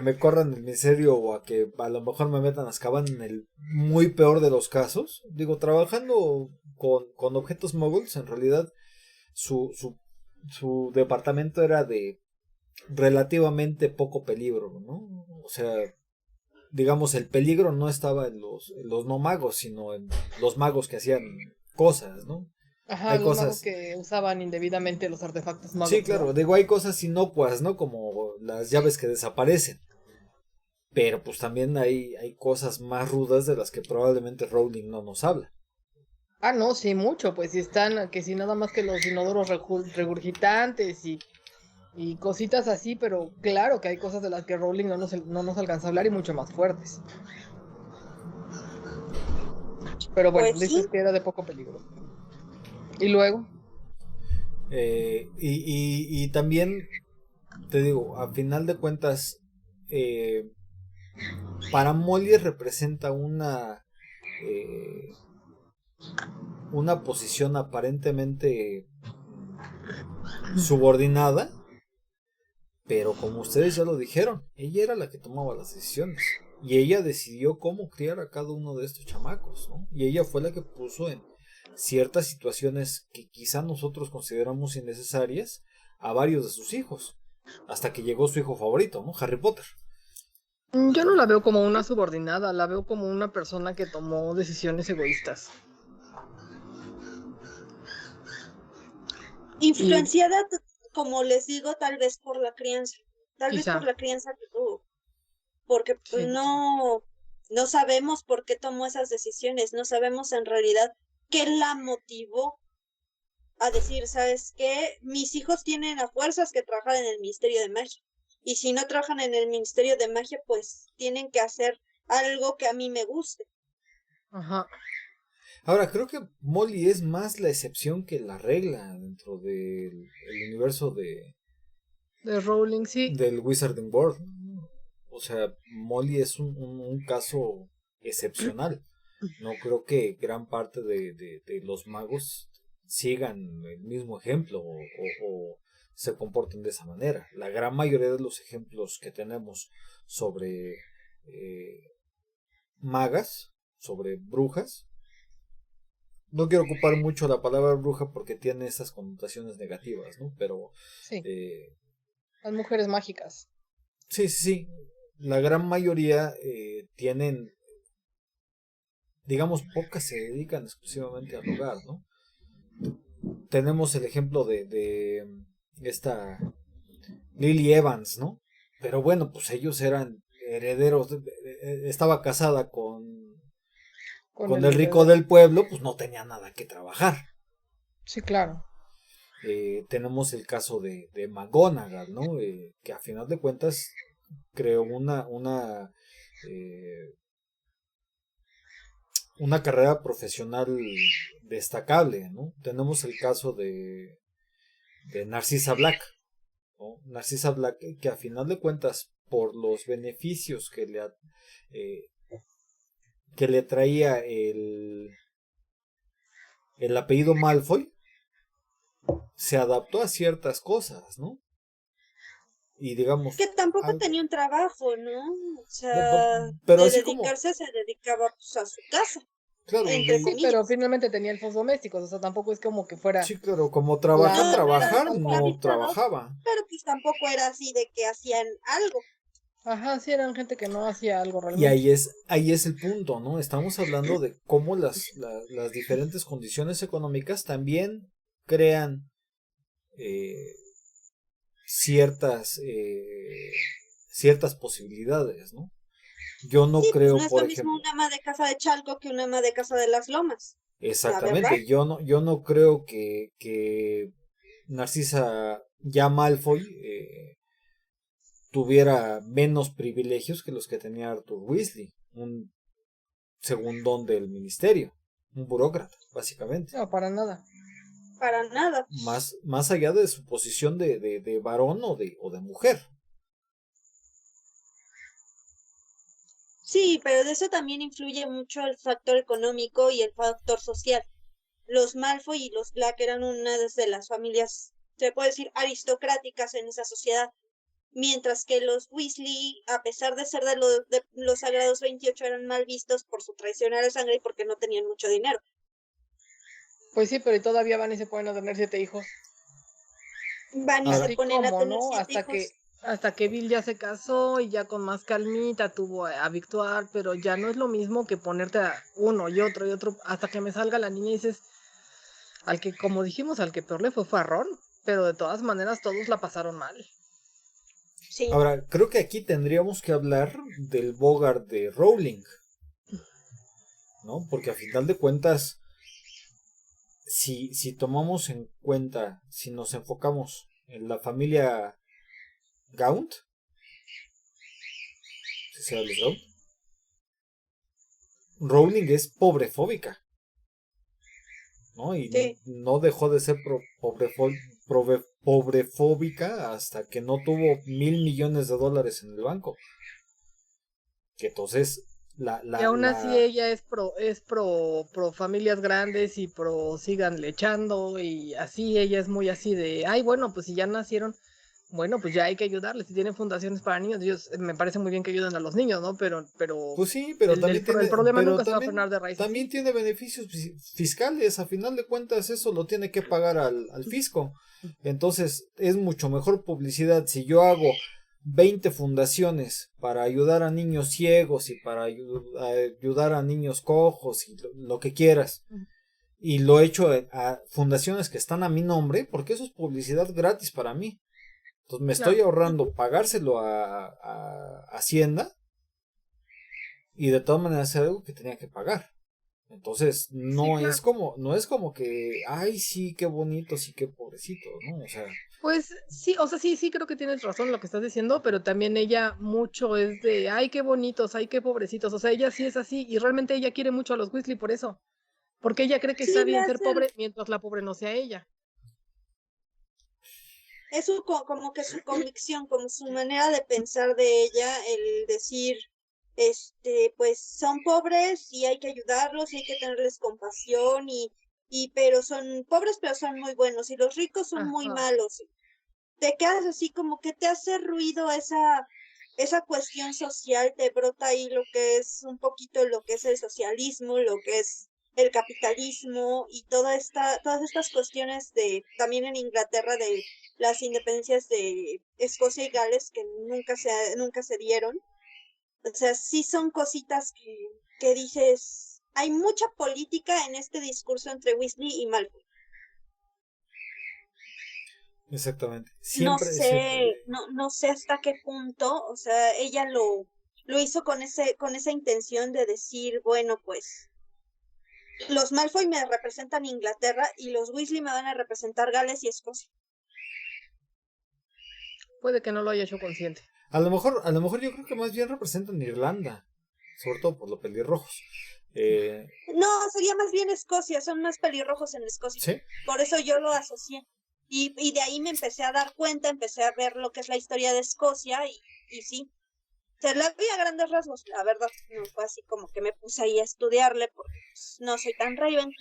me corran el miserio o a que a lo mejor me metan a Azkaban en el muy peor de los casos. Digo, trabajando con objetos moguls, en realidad su departamento era de relativamente poco peligro, ¿no? O sea, digamos, el peligro no estaba en los no magos, sino en los magos que hacían cosas, ¿no? Ajá, Hay los magos cosas, que usaban indebidamente los artefactos sí, magos, ¿no? claro, digo, hay cosas inocuas, ¿no? Como las llaves que desaparecen. Pero pues también hay cosas más rudas de las que probablemente Rowling no nos habla. Ah, no, sí, mucho, pues si están, que si nada más que los inodoros regurgitantes y cositas así, pero claro que hay cosas de las que Rowling no nos alcanza a hablar y mucho más fuertes. Pero bueno, Pues sí, dices que era de poco peligro. Y luego, Y también, te digo, a final de cuentas, eh, para Molly representa una posición aparentemente subordinada, pero como ustedes ya lo dijeron, ella era la que tomaba las decisiones. Y ella decidió cómo criar a cada uno de estos chamacos, ¿no? Y ella fue la que puso en ciertas situaciones que quizá nosotros consideramos innecesarias a varios de sus hijos. Hasta que llegó su hijo favorito, ¿no? Harry Potter. yo no la veo como una subordinada, la veo como una persona que tomó decisiones egoístas. Y influenciada, como les digo, tal vez por la crianza, tal vez por quizá, la crianza que tuvo, porque pues, sí. no sabemos por qué tomó esas decisiones, no sabemos en realidad qué la motivó a decir, ¿sabes qué? Mis hijos tienen a fuerzas que trabajar en el Ministerio de Magia. Y si no trabajan en el Ministerio de Magia, pues tienen que hacer algo que a mí me guste. Ajá. Ahora, creo que Molly es más la excepción que la regla dentro del el universo De Rowling, sí. del Wizarding World. O sea, Molly es un caso excepcional. No creo que gran parte de los magos sigan el mismo ejemplo o se comporten de esa manera. La gran mayoría de los ejemplos que tenemos sobre magas, sobre brujas, no quiero ocupar mucho la palabra bruja porque tiene esas connotaciones negativas, ¿no? Pero Sí. eh, Las mujeres mágicas. sí, la gran mayoría tienen, digamos, pocas se dedican exclusivamente al hogar, ¿no? Tenemos el ejemplo de esta Lily Evans, ¿no? Pero bueno, pues ellos eran herederos, estaba casada Con con el el rico heredero. del pueblo, pues no tenía nada que trabajar. Sí, claro. Tenemos el caso de McGonagall, ¿no? Que a final de cuentas creó eh, una carrera profesional destacable, ¿no? Tenemos el caso de Narcisa Black, ¿no? Narcisa Black, que a final de cuentas, por los beneficios que eh, que le traía el apellido Malfoy, se adaptó a ciertas cosas, ¿no? Y digamos... Que tampoco tenía un trabajo, ¿no? O sea, pero de así como... dedicarse se dedicaba pues, a su casa. Claro, Entre Sí, comillas. pero finalmente tenía elfos domésticos, o sea, tampoco es como que fuera... sí, claro, como No, trabajar, eran no esclavizados, trabajaba. pero pues tampoco era así de que hacían algo. Ajá, sí, eran gente que no hacía algo Y realmente. ahí es el punto, ¿no? Estamos hablando de cómo las diferentes condiciones económicas también crean ciertas ciertas posibilidades, ¿no? Yo no Sí, pues creo, no es por lo mismo ejemplo, una ama de casa de Chalco que una ama de casa de Las Lomas, la verdad. exactamente, yo no creo que Narcisa ya Malfoy tuviera menos privilegios que los que tenía Arthur Weasley, un segundón del ministerio, un burócrata, básicamente. No, para nada. Para nada. Más allá de su posición de varón o de mujer. Sí, pero de eso también influye mucho el factor económico y el factor social. Los Malfoy y los Black eran una de las familias, se puede decir, aristocráticas en esa sociedad, mientras que los Weasley, a pesar de ser de los Sagrados 28, eran mal vistos por su traición a la sangre y porque no tenían mucho dinero. Pues sí, pero todavía van y se pueden a tener 7 hijos. Van y Ahora, se Así ponen a como, tener ¿no? 7 hijos. Hasta que Bill ya se casó y ya con más calmita tuvo a Victoire, pero ya no es lo mismo que ponerte a uno y otro, hasta que me salga la niña y dices, al que, como dijimos, al que peor le fue a Ron, pero de todas maneras todos la pasaron mal. Sí. ahora, creo que aquí tendríamos que hablar del Bogart de Rowling, ¿no? Porque a final de cuentas, si tomamos en cuenta, si nos enfocamos en la familia Gaunt, si se los Gaunt, Rowling es pobrefóbica, ¿no? Y Sí. no dejó de ser pobrefóbica hasta que no tuvo $1,000,000,000 en el banco. Que entonces Y aún así ella es pro familias grandes y pro sigan echando y así, ella es muy así de, ay, bueno, pues si ya nacieron, bueno, pues ya hay que ayudarles. Si tienen fundaciones para niños, ellos me parece muy bien que ayuden a los niños, ¿no? Pero pues sí, pero también el tiene, problema nunca se va a frenar de raíz también así. tiene beneficios fiscales. A final de cuentas, eso lo tiene que pagar al fisco. Entonces, es mucho mejor publicidad si yo hago 20 fundaciones para ayudar a niños ciegos y para ayudar a niños cojos y lo que quieras. Y lo he hecho a fundaciones que están a mi nombre, porque eso es publicidad gratis para mí. Entonces me estoy Claro. ahorrando pagárselo a Hacienda y de todas maneras era algo que tenía que pagar. Entonces Sí, no es claro. como que, ay, sí, qué bonito, sí, qué pobrecito, ¿no? O sea, Pues sí, o sea, sí creo que tienes razón lo que estás diciendo, pero también ella mucho es de, ay, qué bonitos, ay, qué pobrecitos. O sea, ella sí es así y realmente ella quiere mucho a los Weasley por eso. Porque ella cree que está Sí, le bien ser hace, pobre mientras la pobre no sea ella. es como que su convicción, como su manera de pensar de ella, el decir, pues son pobres y hay que ayudarlos y hay que tenerles compasión pero son pobres pero son muy buenos y los ricos son muy Ajá. malos. Te quedas así como que te hace ruido esa cuestión social, te brota ahí lo que es un poquito lo que es el socialismo, lo que es el capitalismo y todas estas cuestiones también en Inglaterra de las independencias de Escocia y Gales que nunca se dieron. O sea, sí son cositas que dices, hay mucha política en este discurso entre Weasley y Malfoy. exactamente. No Siempre, siempre. sé, no sé hasta qué punto, o sea, ella lo hizo con esa intención de decir, bueno, pues los Malfoy me representan Inglaterra y los Weasley me van a representar Gales y Escocia. Puede que no lo haya hecho consciente. A lo mejor yo creo que más bien representan Irlanda, sobre todo por los pelirrojos. No, sería más bien Escocia, son más pelirrojos en Escocia. Sí, Por eso yo lo asocié. Y de ahí me empecé a dar cuenta, empecé a ver lo que es la historia de Escocia y sí. Se la vi a grandes rasgos, la verdad. No fue así como que me puse ahí a estudiarle porque pues, no soy tan Raven.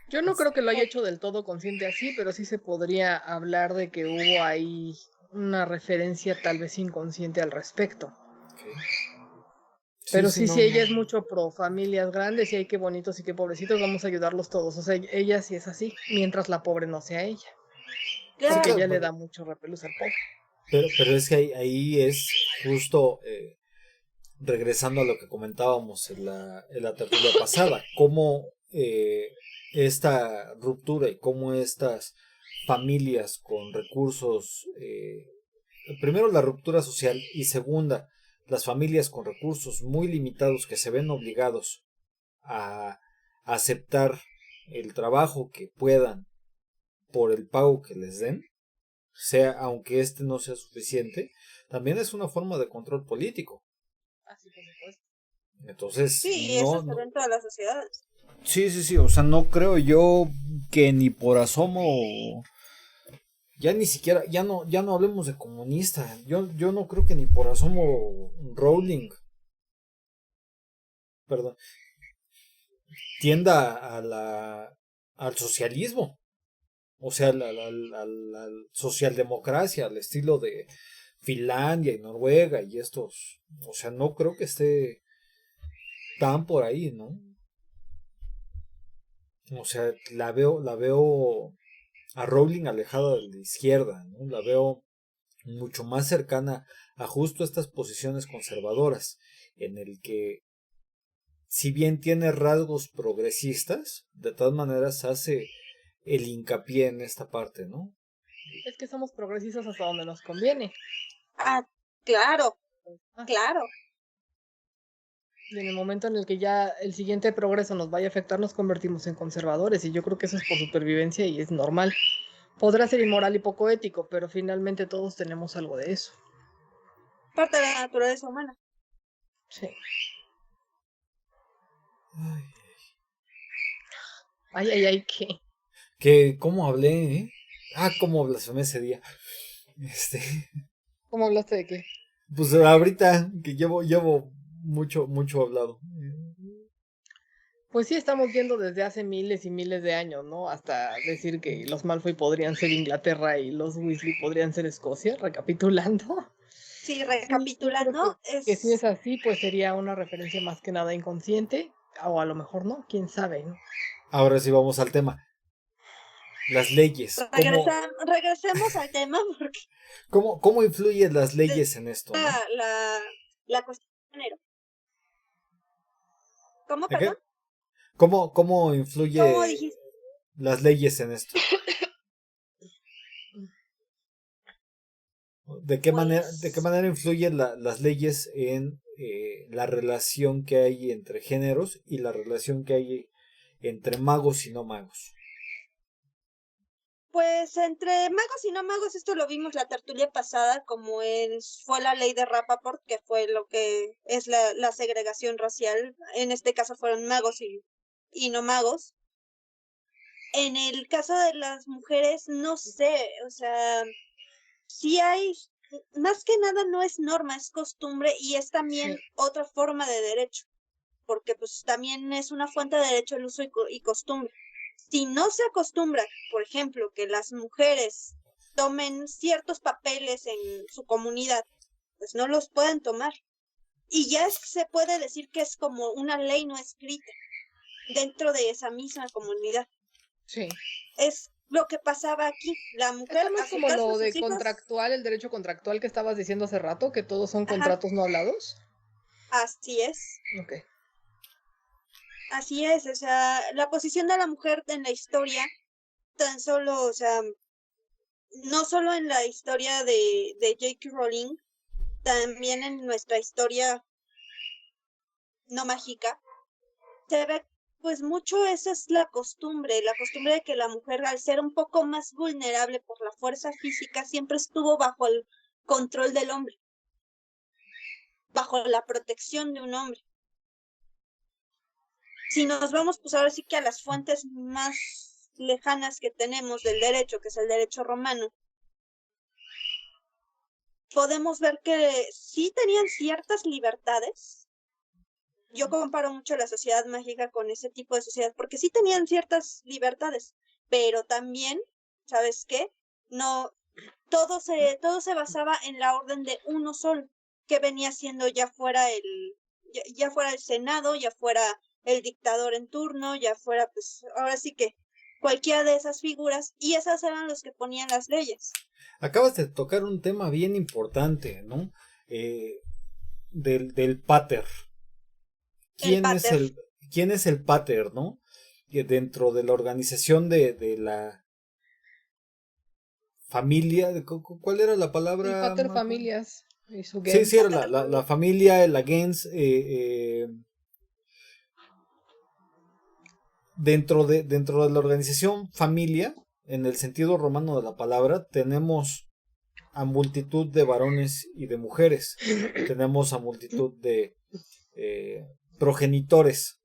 Yo no creo que lo haya hecho del todo consciente así, pero sí se podría hablar de que hubo ahí una referencia tal vez inconsciente al respecto. Okay. Pero sí, si ella es mucho pro familias grandes y ay, qué bonitos y qué pobrecitos, vamos a ayudarlos todos. O sea, ella sí es así, mientras la pobre no sea ella. Claro. Porque ella le da mucho repelús al pobre. Pero es que ahí es justo regresando a lo que comentábamos en la tertulia pasada, cómo esta ruptura y cómo estas familias con recursos, primero la ruptura social y segunda, las familias con recursos muy limitados que se ven obligados a aceptar el trabajo que puedan por el pago que les den, sea aunque este no sea suficiente, también es una forma de control político. Así por supuesto. Entonces, sí, eso se ve en todas las sociedades. Sí, o sea, no creo yo que ni por asomo, ya ni siquiera, ya no hablemos de comunista, yo no creo que ni por asomo Rowling, perdón, tienda al socialismo, o sea, a la socialdemocracia, al estilo de Finlandia y Noruega y estos, o sea, no creo que esté tan por ahí, ¿no? O sea, la veo a Rowling alejada de la izquierda, ¿no? La veo mucho más cercana a justo estas posiciones conservadoras, en el que, si bien tiene rasgos progresistas, de todas maneras hace el hincapié en esta parte, ¿no? Es que somos progresistas hasta donde nos conviene. Ah, claro, claro. Y en el momento en el que ya el siguiente progreso nos vaya a afectar, nos convertimos en conservadores. Y yo creo que eso es por supervivencia y es normal. Podrá ser inmoral y poco ético, pero finalmente todos tenemos algo de eso. Parte de la naturaleza humana. Sí. Ay, ¿qué? ¿Cómo hablé, eh? Cómo blasfemé ese día. ¿Cómo hablaste de qué? Pues ahorita que llevo mucho hablado. Pues sí, estamos viendo desde hace miles y miles de años, ¿no? Hasta decir que los Malfoy podrían ser Inglaterra y los Weasley podrían ser Escocia, recapitulando. Sí, recapitulando, que si es así, pues sería una referencia más que nada inconsciente, o a lo mejor no, quién sabe, ¿no? Ahora sí vamos al tema. Las leyes. Regresemos al tema porque... ¿Cómo influyen las leyes en esto, no? La cuestión de género. ¿Cómo, ¿De perdón? ¿Cómo influye las leyes en esto? ¿De qué manera influyen las leyes en la relación que hay entre géneros y la relación que hay entre magos y no magos? Pues entre magos y no magos, esto lo vimos la tertulia pasada, como fue la ley de Rappaport, que fue lo que es la segregación racial. En este caso fueron magos y no magos. En el caso de las mujeres, no sé, o sea, sí hay, más que nada no es norma, es costumbre y es también otra forma de derecho, porque pues también es una fuente de derecho el uso y costumbre. Si no se acostumbra, por ejemplo, que las mujeres tomen ciertos papeles en su comunidad, pues no los pueden tomar. Y ya se puede decir que es como una ley no escrita dentro de esa misma comunidad. Sí. Es lo que pasaba aquí. La mujer... Esto no es como lo de contractual, el derecho contractual que estabas diciendo hace rato, que todos son contratos no hablados. Así es. Ok. Así es, o sea, la posición de la mujer en la historia, tan solo, o sea, no solo en la historia de J.K. Rowling, también en nuestra historia no mágica, se ve pues mucho esa es la costumbre de que la mujer al ser un poco más vulnerable por la fuerza física siempre estuvo bajo el control del hombre, bajo la protección de un hombre. Si nos vamos pues ahora sí que a las fuentes más lejanas que tenemos del derecho, que es el derecho romano, podemos ver que sí tenían ciertas libertades. Yo comparo mucho la sociedad mágica con ese tipo de sociedad, porque sí tenían ciertas libertades, pero también, ¿sabes qué? No, todo se basaba en la orden de uno solo, que venía siendo ya fuera el Senado, ya fuera el dictador en turno, ya fuera, pues, ahora sí que cualquiera de esas figuras, y esas eran los que ponían las leyes. Acabas de tocar un tema bien importante, ¿no? Del pater. El pater. ¿Quién es el pater, no? Que dentro de la organización de la familia, ¿cuál era la palabra? El pater Marco? familias y su Sí, gens. sí, era la familia, la gens. Dentro de la organización familia, en el sentido romano de la palabra, tenemos a multitud de varones y de mujeres. Tenemos a multitud de progenitores.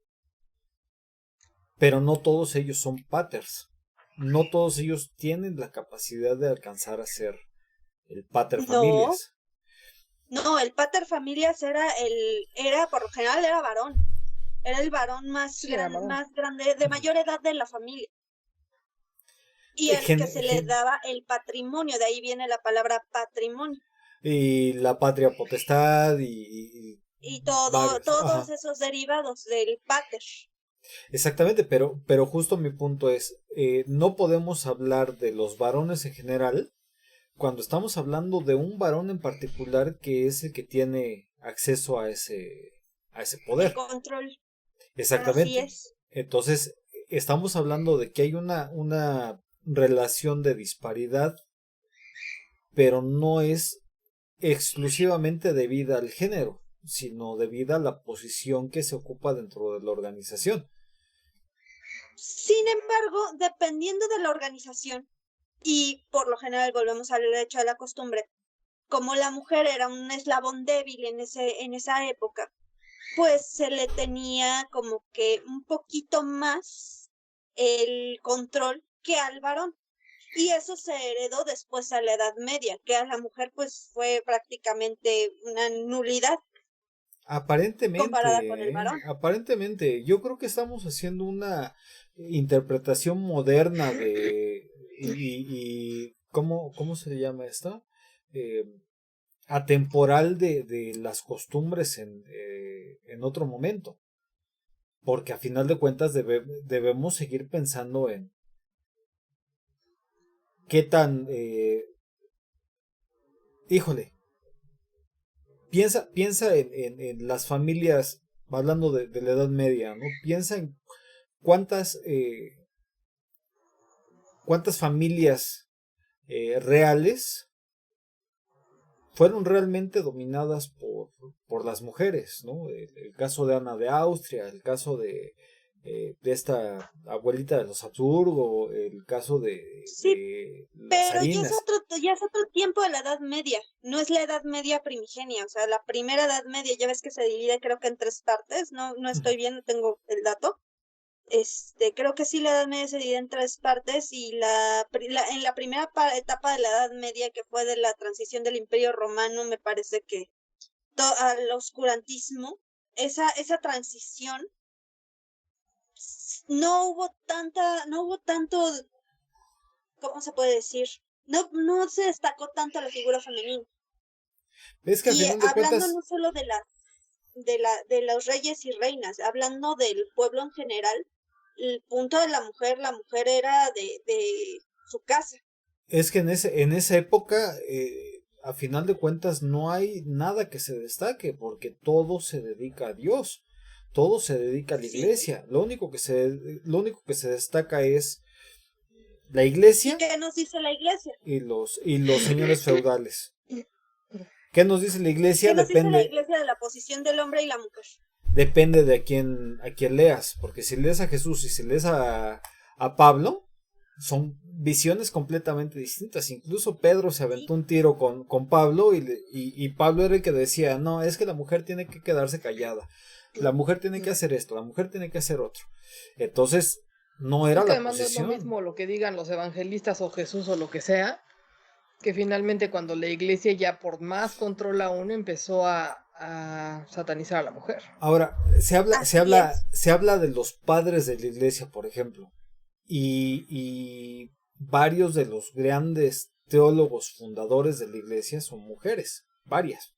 Pero no todos ellos son paters. No todos ellos tienen la capacidad de alcanzar a ser el pater familias. No, el pater familias era por lo general era varón. Era el varón más grande, de mayor edad de la familia. Y el que se le daba el patrimonio, de ahí viene la palabra patrimonio. Y la patria potestad y todos esos derivados del pater. Exactamente, pero justo mi punto es, no podemos hablar de los varones en general cuando estamos hablando de un varón en particular que es el que tiene acceso a ese poder. El control. Exactamente. Así es. Entonces, estamos hablando de que hay una relación de disparidad, pero no es exclusivamente debida al género, sino debida a la posición que se ocupa dentro de la organización. Sin embargo, dependiendo de la organización, y por lo general volvemos al hecho de la costumbre, como la mujer era un eslabón débil en esa época, pues se le tenía como que un poquito más el control que al varón. Y eso se heredó después a la Edad Media, que a la mujer pues fue prácticamente una nulidad. Aparentemente, comparada con el varón. Aparentemente, yo creo que estamos haciendo una interpretación moderna de y ¿cómo se llama esto? Atemporal de las costumbres en otro momento, porque a final de cuentas debemos seguir pensando en qué tan híjole, piensa en las familias, hablando de la Edad Media, ¿no? Piensa en cuántas familias reales fueron realmente dominadas por las mujeres, ¿no? El caso de Ana de Austria, el caso de esta abuelita de los Habsburgo, el caso de las pero Salinas. ya es otro tiempo de la Edad Media, no es la Edad Media primigenia, o sea, la primera Edad Media ya ves que se divide creo que en 3 partes, no estoy bien, no tengo el dato. Creo que sí, la Edad Media se divide en 3 partes y en la primera etapa de la Edad Media, que fue de la transición del Imperio Romano, me parece que al oscurantismo, esa transición, no hubo tanto, ¿cómo se puede decir? No se destacó tanto la figura femenina. Es que al final de hablando cuentas, no solo de los reyes y reinas, hablando del pueblo en general, el punto de la mujer era de su casa. Es que en esa época, a final de cuentas, no hay nada que se destaque, porque todo se dedica a Dios, todo se dedica a la iglesia. Lo único que se destaca es la iglesia. ¿Y qué nos dice la iglesia? Y los señores feudales. ¿Qué nos dice la iglesia? ¿Qué nos dice la iglesia de la posición del hombre y la mujer? Depende de a quién leas, porque si lees a Jesús y si lees a Pablo, son visiones completamente distintas. Incluso Pedro se aventó un tiro con Pablo y Pablo era el que decía, no, es que la mujer tiene que quedarse callada, la mujer tiene que hacer esto, la mujer tiene que hacer otro. Entonces, no era la posición. No es lo mismo lo que digan los evangelistas o Jesús o lo que sea, Que finalmente cuando la iglesia ya por más control aún empezó a satanizar a la mujer. Ahora, Así es. se habla de los padres de la iglesia, por ejemplo, y varios de los grandes teólogos fundadores de la iglesia son mujeres, varias,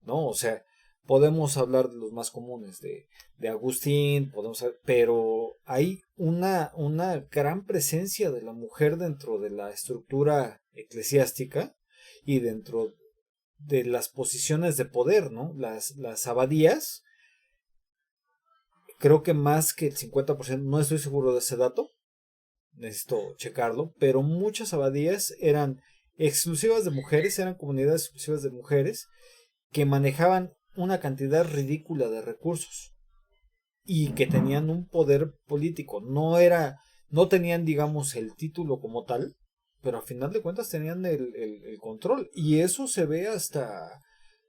¿no? O sea, podemos hablar de los más comunes, de Agustín, pero hay una gran presencia de la mujer dentro de la estructura eclesiástica y dentro de las posiciones de poder, ¿no? Las abadías, creo que más que el 50%, no estoy seguro de ese dato, necesito checarlo, pero muchas abadías eran exclusivas de mujeres, eran comunidades exclusivas de mujeres que manejaban una cantidad ridícula de recursos y que tenían un poder político. No tenían, digamos, el título como tal, pero a final de cuentas tenían el control. Y eso se ve hasta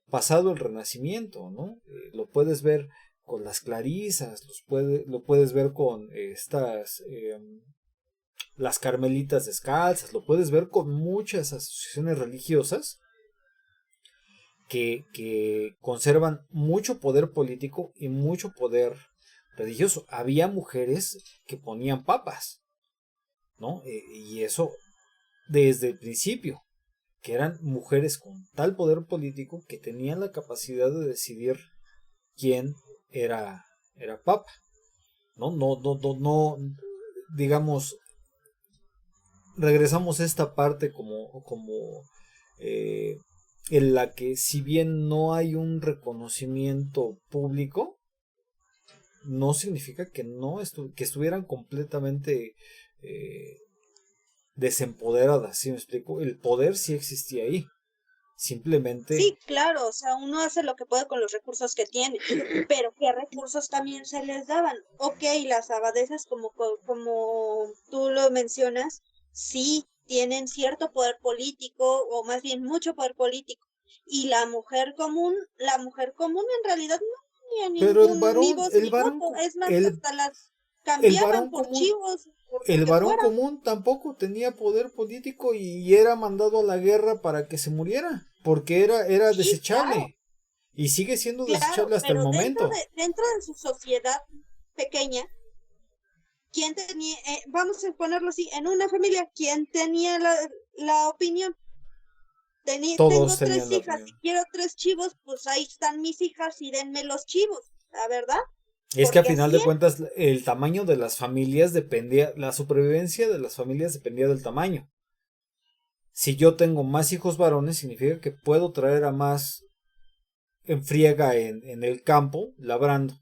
pasado el Renacimiento, ¿no? Lo puedes ver con las clarisas, lo puedes ver con las carmelitas descalzas, lo puedes ver con muchas asociaciones religiosas que conservan mucho poder político y mucho poder religioso. Había mujeres que ponían papas, ¿no? Y eso desde el principio, que eran mujeres con tal poder político que tenían la capacidad de decidir quién era papa, ¿no? No, digamos, regresamos a esta parte como en la que si bien no hay un reconocimiento público, no significa que que estuvieran completamente desempoderadas, ¿sí me explico? El poder sí existía ahí, simplemente Sí, claro, o sea, uno hace lo que puede con los recursos que tiene, pero ¿qué recursos también se les daban? Ok, las abadesas, como tú lo mencionas, sí tienen cierto poder político, o más bien mucho poder político, y la mujer común en realidad no tenía pero ningún ni voz ni voto, es más, hasta las el cambiaban varón por común chivos, por lo el que varón fuera. común tampoco tenía poder político y era mandado a la guerra para que se muriera, porque era Sí, claro. desechable y sigue siendo Claro, desechable hasta el pero momento. dentro de su sociedad pequeña, ¿quién tenía, vamos a ponerlo así, en una familia, quién tenía la opinión? Todos Tengo tenían tres la hijas, si opinión. quiero tres chivos, pues ahí están mis hijas y denme los chivos, ¿la verdad? Es que a Porque final así de es. cuentas el tamaño de las familias dependía, la supervivencia de las familias dependía del tamaño. Si yo tengo más hijos varones, significa que puedo traer a más en friega en el campo, labrando.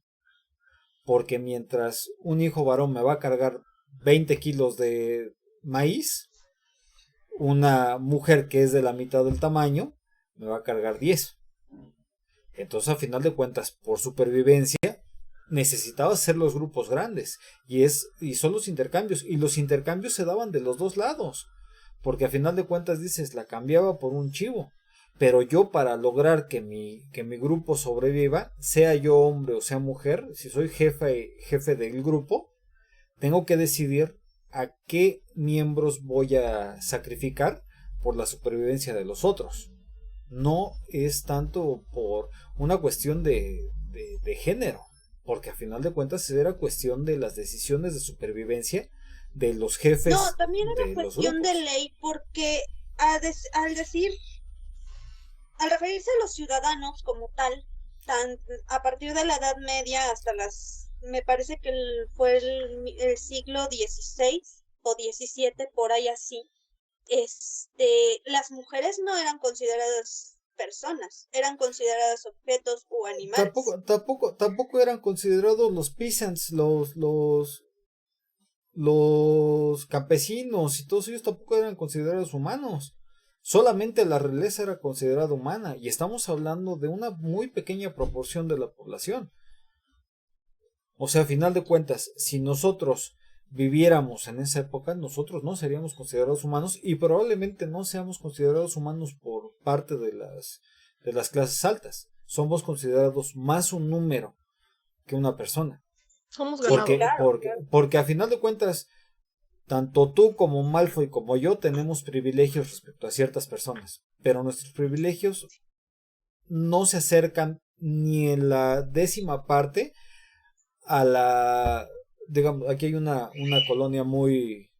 Porque mientras un hijo varón me va a cargar 20 kilos de maíz, una mujer que es de la mitad del tamaño me va a cargar 10. Entonces, a final de cuentas, por supervivencia, necesitaba hacer los grupos grandes. Y son los intercambios. Y los intercambios se daban de los dos lados. Porque a final de cuentas dices, la cambiaba por un chivo. Pero yo para lograr que mi grupo sobreviva, sea yo hombre o sea mujer, si soy jefe del grupo, tengo que decidir a qué miembros voy a sacrificar por la supervivencia de los otros. No es tanto por una cuestión de género, porque a final de cuentas era cuestión de las decisiones de supervivencia de los No, jefes también era de los cuestión de grupos. ley, porque al decir, al referirse a los ciudadanos como tal, a partir de la Edad Media hasta me parece que fue el siglo XVI o XVII, por ahí así, las mujeres no eran consideradas personas, eran consideradas objetos o animales. Tampoco eran considerados los peasants, los campesinos y todos ellos tampoco eran considerados humanos. Solamente la realeza era considerada humana y estamos hablando de una muy pequeña proporción de la población. O sea, a final de cuentas, si nosotros viviéramos en esa época, nosotros no seríamos considerados humanos y probablemente no seamos considerados humanos por parte de las clases altas. Somos considerados más un número que una persona. Somos Sí, ganado. claro, claro. Porque a final de cuentas, tanto tú como Malfoy como yo tenemos privilegios respecto a ciertas personas, pero nuestros privilegios no se acercan ni en la 10ª parte a la, digamos, aquí hay una colonia muy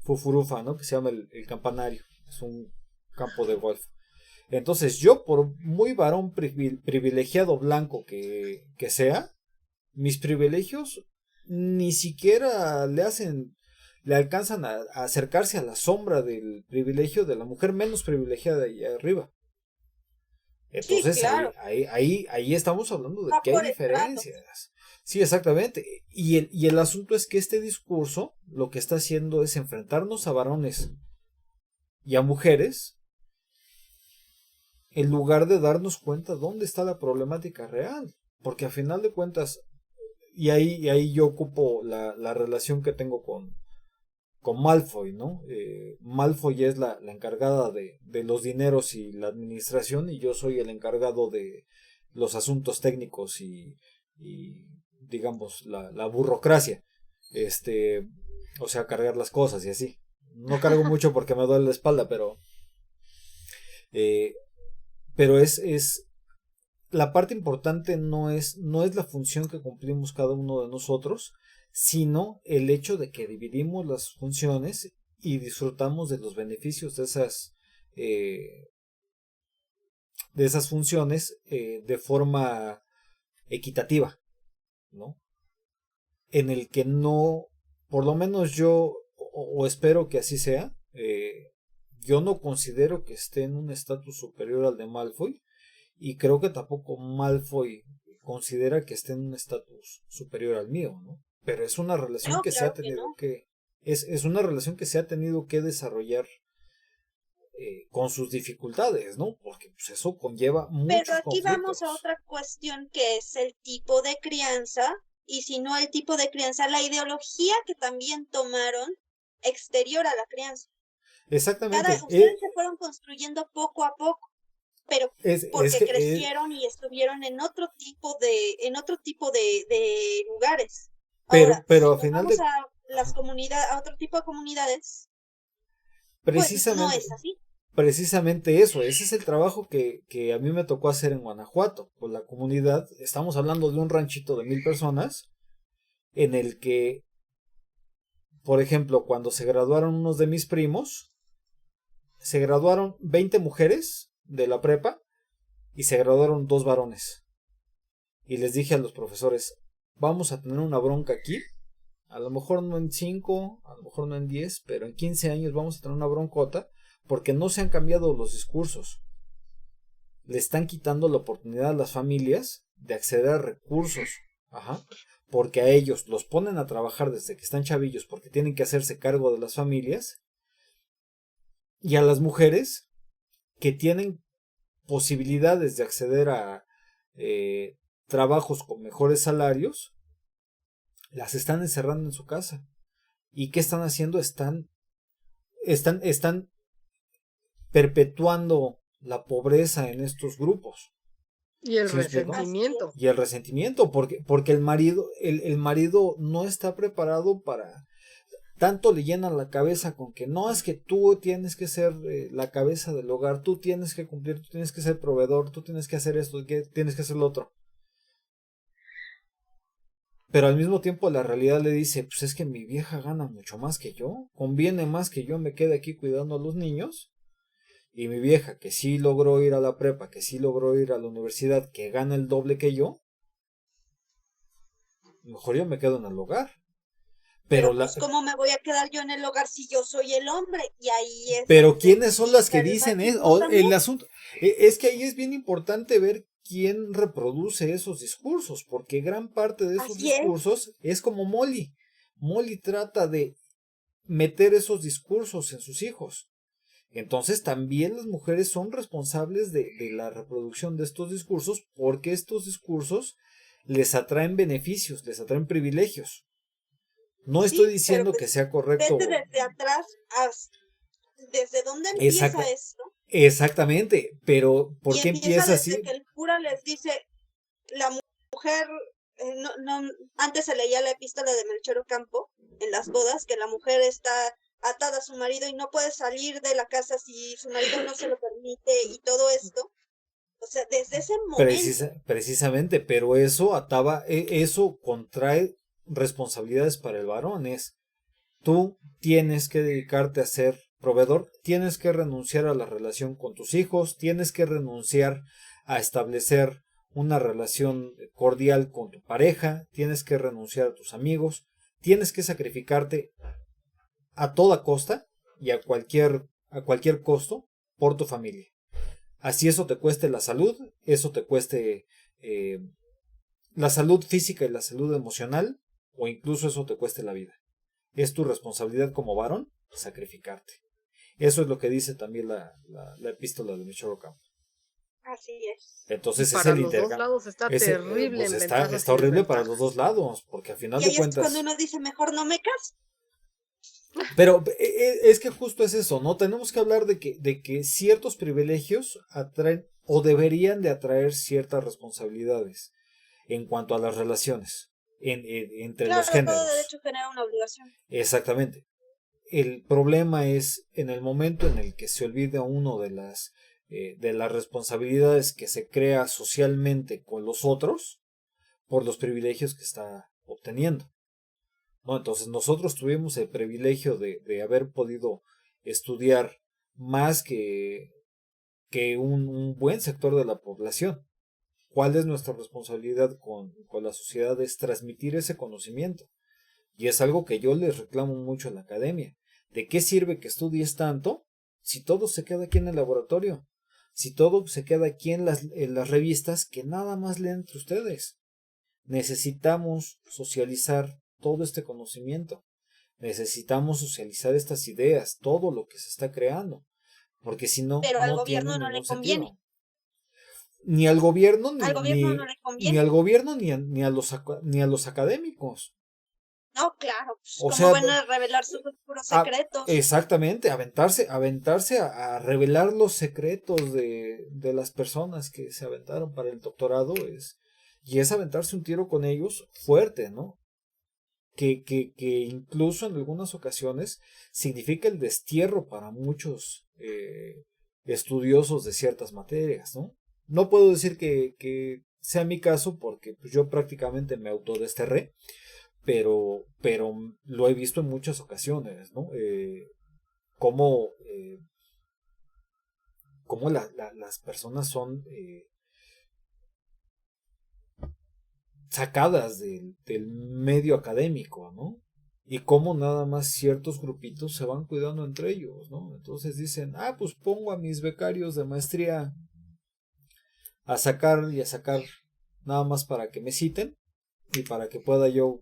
fufurufa, ¿no? Que se llama el Campanario, es un campo de golf. Entonces yo, por muy varón privilegiado blanco que sea, mis privilegios ni siquiera le alcanzan a acercarse a la sombra del privilegio de la mujer menos privilegiada de allá arriba. Entonces, sí, claro. ahí estamos hablando de Va que hay por estratos. diferencias. Sí, exactamente. Y el asunto es que este discurso lo que está haciendo es enfrentarnos a varones y a mujeres en lugar de darnos cuenta dónde está la problemática real. Porque a final de cuentas, y ahí yo ocupo la relación que tengo con Malfoy, ¿no? Malfoy es la encargada de los dineros y la administración, y yo soy el encargado de los asuntos técnicos y digamos, la burocracia. O sea, cargar las cosas y así. No cargo mucho porque me duele la espalda, pero es la parte importante no es la función que cumplimos cada uno de nosotros, sino el hecho de que dividimos las funciones y disfrutamos de los beneficios de esas funciones de forma equitativa, ¿no? En el que no, por lo menos yo, o espero que así sea, yo no considero que esté en un estatus superior al de Malfoy, y creo que tampoco Malfoy considera que esté en un estatus superior al mío, ¿no? Pero es una relación No, que se claro ha tenido no. es una relación que se ha tenido que desarrollar con sus dificultades, ¿no? Porque pues, eso conlleva Pero muchos aquí vamos a conflictos. otra cuestión que es el tipo de crianza, y si no el tipo de crianza, la ideología que también tomaron exterior a la crianza. Exactamente. Ustedes se fueron construyendo poco a poco, pero Es porque que crecieron y estuvieron en otro tipo de lugares. pero Ahora, si a final tomamos de a las comunidades, a otro tipo de comunidades, pues no precisamente es así. precisamente eso, ese es el trabajo que a mí me tocó hacer en Guanajuato, con la comunidad. Estamos hablando de un ranchito de 1000 personas, en el que, por ejemplo, cuando se graduaron unos de mis primos, se graduaron 20 mujeres de la prepa y se graduaron 2 varones. Y les dije a los profesores, vamos a tener una bronca aquí, a lo mejor no en 5, a lo mejor no en 10, pero en 15 años vamos a tener una broncota, porque no se han cambiado los discursos. Le están quitando la oportunidad a las familias de acceder a recursos. Ajá. Porque a ellos los ponen a trabajar desde que están chavillos porque tienen que hacerse cargo de las familias. Y a las mujeres que tienen posibilidades de acceder a trabajos con mejores salarios, las están encerrando en su casa. ¿Y qué están haciendo? Están perpetuando la pobreza en estos grupos. Y el ¿Sí me explico? resentimiento. Y el resentimiento, porque el marido no está preparado para tanto. Le llenan la cabeza con que no, es que tú tienes que ser la cabeza del hogar, tú tienes que cumplir, tú tienes que ser proveedor, tú tienes que hacer esto, tienes que hacer lo otro. Pero al mismo tiempo la realidad le dice, pues es que mi vieja gana mucho más que yo, conviene más que yo me quede aquí cuidando a los niños. Y mi vieja, que sí logró ir a la prepa, que sí logró ir a la universidad, que gana el doble que yo, mejor yo me quedo en el hogar. Pero pues, ¿cómo me voy a quedar yo en el hogar si yo soy el hombre? Y ahí es. Pero ¿quiénes son las que dicen eso? El asunto es que ahí es bien importante ver quién reproduce esos discursos, porque gran parte de esos discursos es como Molly. Molly trata de meter esos discursos en sus hijos. Entonces también las mujeres son responsables de la reproducción de estos discursos, porque estos discursos les atraen beneficios, les atraen privilegios. No estoy diciendo que sea correcto. Desde atrás, ¿desde dónde empieza esto? Exactamente, pero ¿por qué empieza así? Desde que el cura les dice, la mujer antes se leía la epístola de Melchor Ocampo en las bodas, que la mujer está atada a su marido y no puede salir de la casa si su marido no se lo permite y todo esto. O sea, desde ese momento. Precisamente, pero eso contrae responsabilidades para el varón. Tú tienes que dedicarte a ser proveedor, tienes que renunciar a la relación con tus hijos, tienes que renunciar a establecer una relación cordial con tu pareja, tienes que renunciar a tus amigos, tienes que sacrificarte a toda costa y a cualquier costo por tu familia. Así eso te cueste la salud, eso te cueste la salud física y la salud emocional, o incluso eso te cueste la vida. Es tu responsabilidad como varón sacrificarte. Eso es lo que dice también la epístola de Melchor Ocampo. Así es. Entonces para es el los dos intercambio. lados está terrible Pues en está ventajas y horrible para desventajas. los dos lados, porque al final Y de ahí es cuentas. cuando uno dice, mejor no me caso. Pero es que justo es eso, ¿no? Tenemos que hablar de que ciertos privilegios atraen o deberían de atraer ciertas responsabilidades en cuanto a las relaciones entre los Claro, todo géneros. derecho genera una obligación. Exactamente. El problema es en el momento en el que se olvida uno de las responsabilidades que se crea socialmente con los otros por los privilegios que está obteniendo. ¿No? Entonces nosotros tuvimos el privilegio de haber podido estudiar más que un buen sector de la población. ¿Cuál es nuestra responsabilidad con la sociedad? Es transmitir ese conocimiento. Y es algo que yo les reclamo mucho a la academia. ¿De qué sirve que estudies tanto si todo se queda aquí en el laboratorio? Si todo se queda aquí en las revistas que nada más leen entre ustedes. Necesitamos socializar todo este conocimiento. Necesitamos socializar estas ideas, todo lo que se está creando. Porque si no, Pero al no tiene gobierno no le ningún conviene. sentido. Ni al gobierno, Al gobierno no le ni conviene. al gobierno, ni a los académicos. No, claro, pues, O ¿cómo sea, van a revelar sus puros secretos? exactamente, aventarse a revelar los secretos de las personas que se aventaron para el doctorado y es aventarse un tiro con ellos fuerte, ¿no? Que incluso en algunas ocasiones significa el destierro para muchos estudiosos de ciertas materias, ¿no? No puedo decir que sea mi caso porque pues, yo prácticamente me autodesterré, pero lo he visto en muchas ocasiones, ¿no? Cómo las personas son sacadas del medio académico, ¿no? Y cómo nada más ciertos grupitos se van cuidando entre ellos, ¿no? Entonces dicen, pues pongo a mis becarios de maestría a sacar nada más para que me citen y para que pueda yo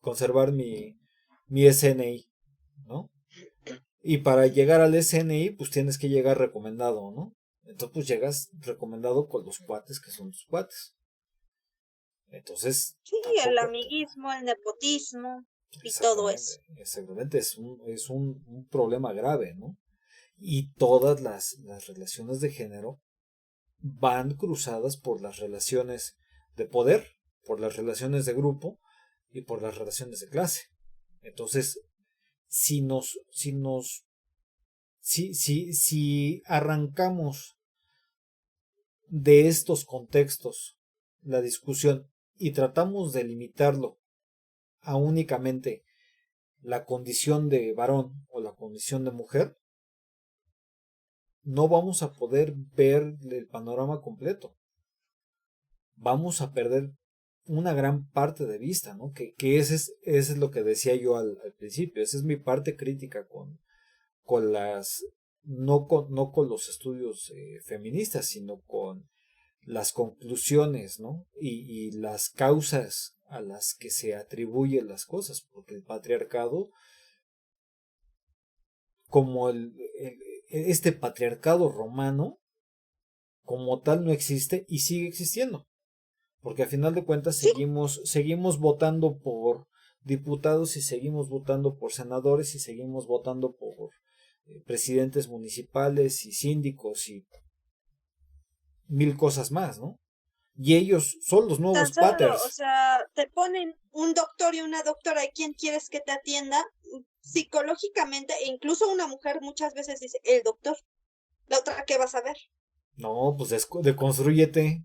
conservar mi SNI, ¿no? Y para llegar al SNI, pues tienes que llegar recomendado, ¿no? Entonces, pues llegas recomendado con los cuates que son tus cuates. Entonces, Sí, el tampoco. amiguismo, el nepotismo y todo eso. Exactamente, es un problema grave, ¿no? Y todas las relaciones de género van cruzadas por las relaciones de poder, por las relaciones de grupo y por las relaciones de clase. Entonces, si arrancamos de estos contextos la discusión y tratamos de limitarlo a únicamente la condición de varón o la condición de mujer, no vamos a poder ver el panorama completo. Vamos a perder una gran parte de vista, ¿no? Que ese es lo que decía yo al principio. Esa es mi parte crítica con las no con los estudios feministas, sino con las conclusiones, ¿no? Y las causas a las que se atribuyen las cosas, porque el patriarcado, como este patriarcado romano, como tal no existe y sigue existiendo, porque a final de cuentas Sí, seguimos votando por diputados y seguimos votando por senadores y seguimos votando por presidentes municipales y síndicos y mil cosas más, ¿no? y ellos son los Tan nuevos solo, o paters. sea, te ponen un doctor y una doctora y quién quieres que te atienda psicológicamente, e incluso una mujer muchas veces dice, el doctor, la otra, ¿qué vas a ver? No, pues deconstrúyete.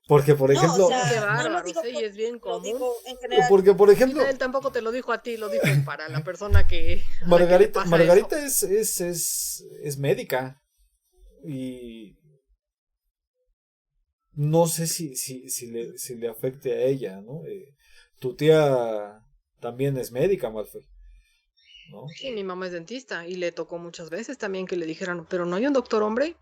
Porque, por No, o ejemplo, sea, Qué no lo bárbaro, digo sí, por es bien ti, lo común. digo en general. porque, por Y ejemplo, él tampoco te lo dijo a ti, lo dijo para la persona que a la que le Margarita, pasa eso. Margarita es médica y no sé si le afecte a ella, ¿no? Tu tía también es médica, Malfoy, ¿no? Sí, mi mamá es dentista y le tocó muchas veces también que le dijeran, pero no hay un doctor hombre.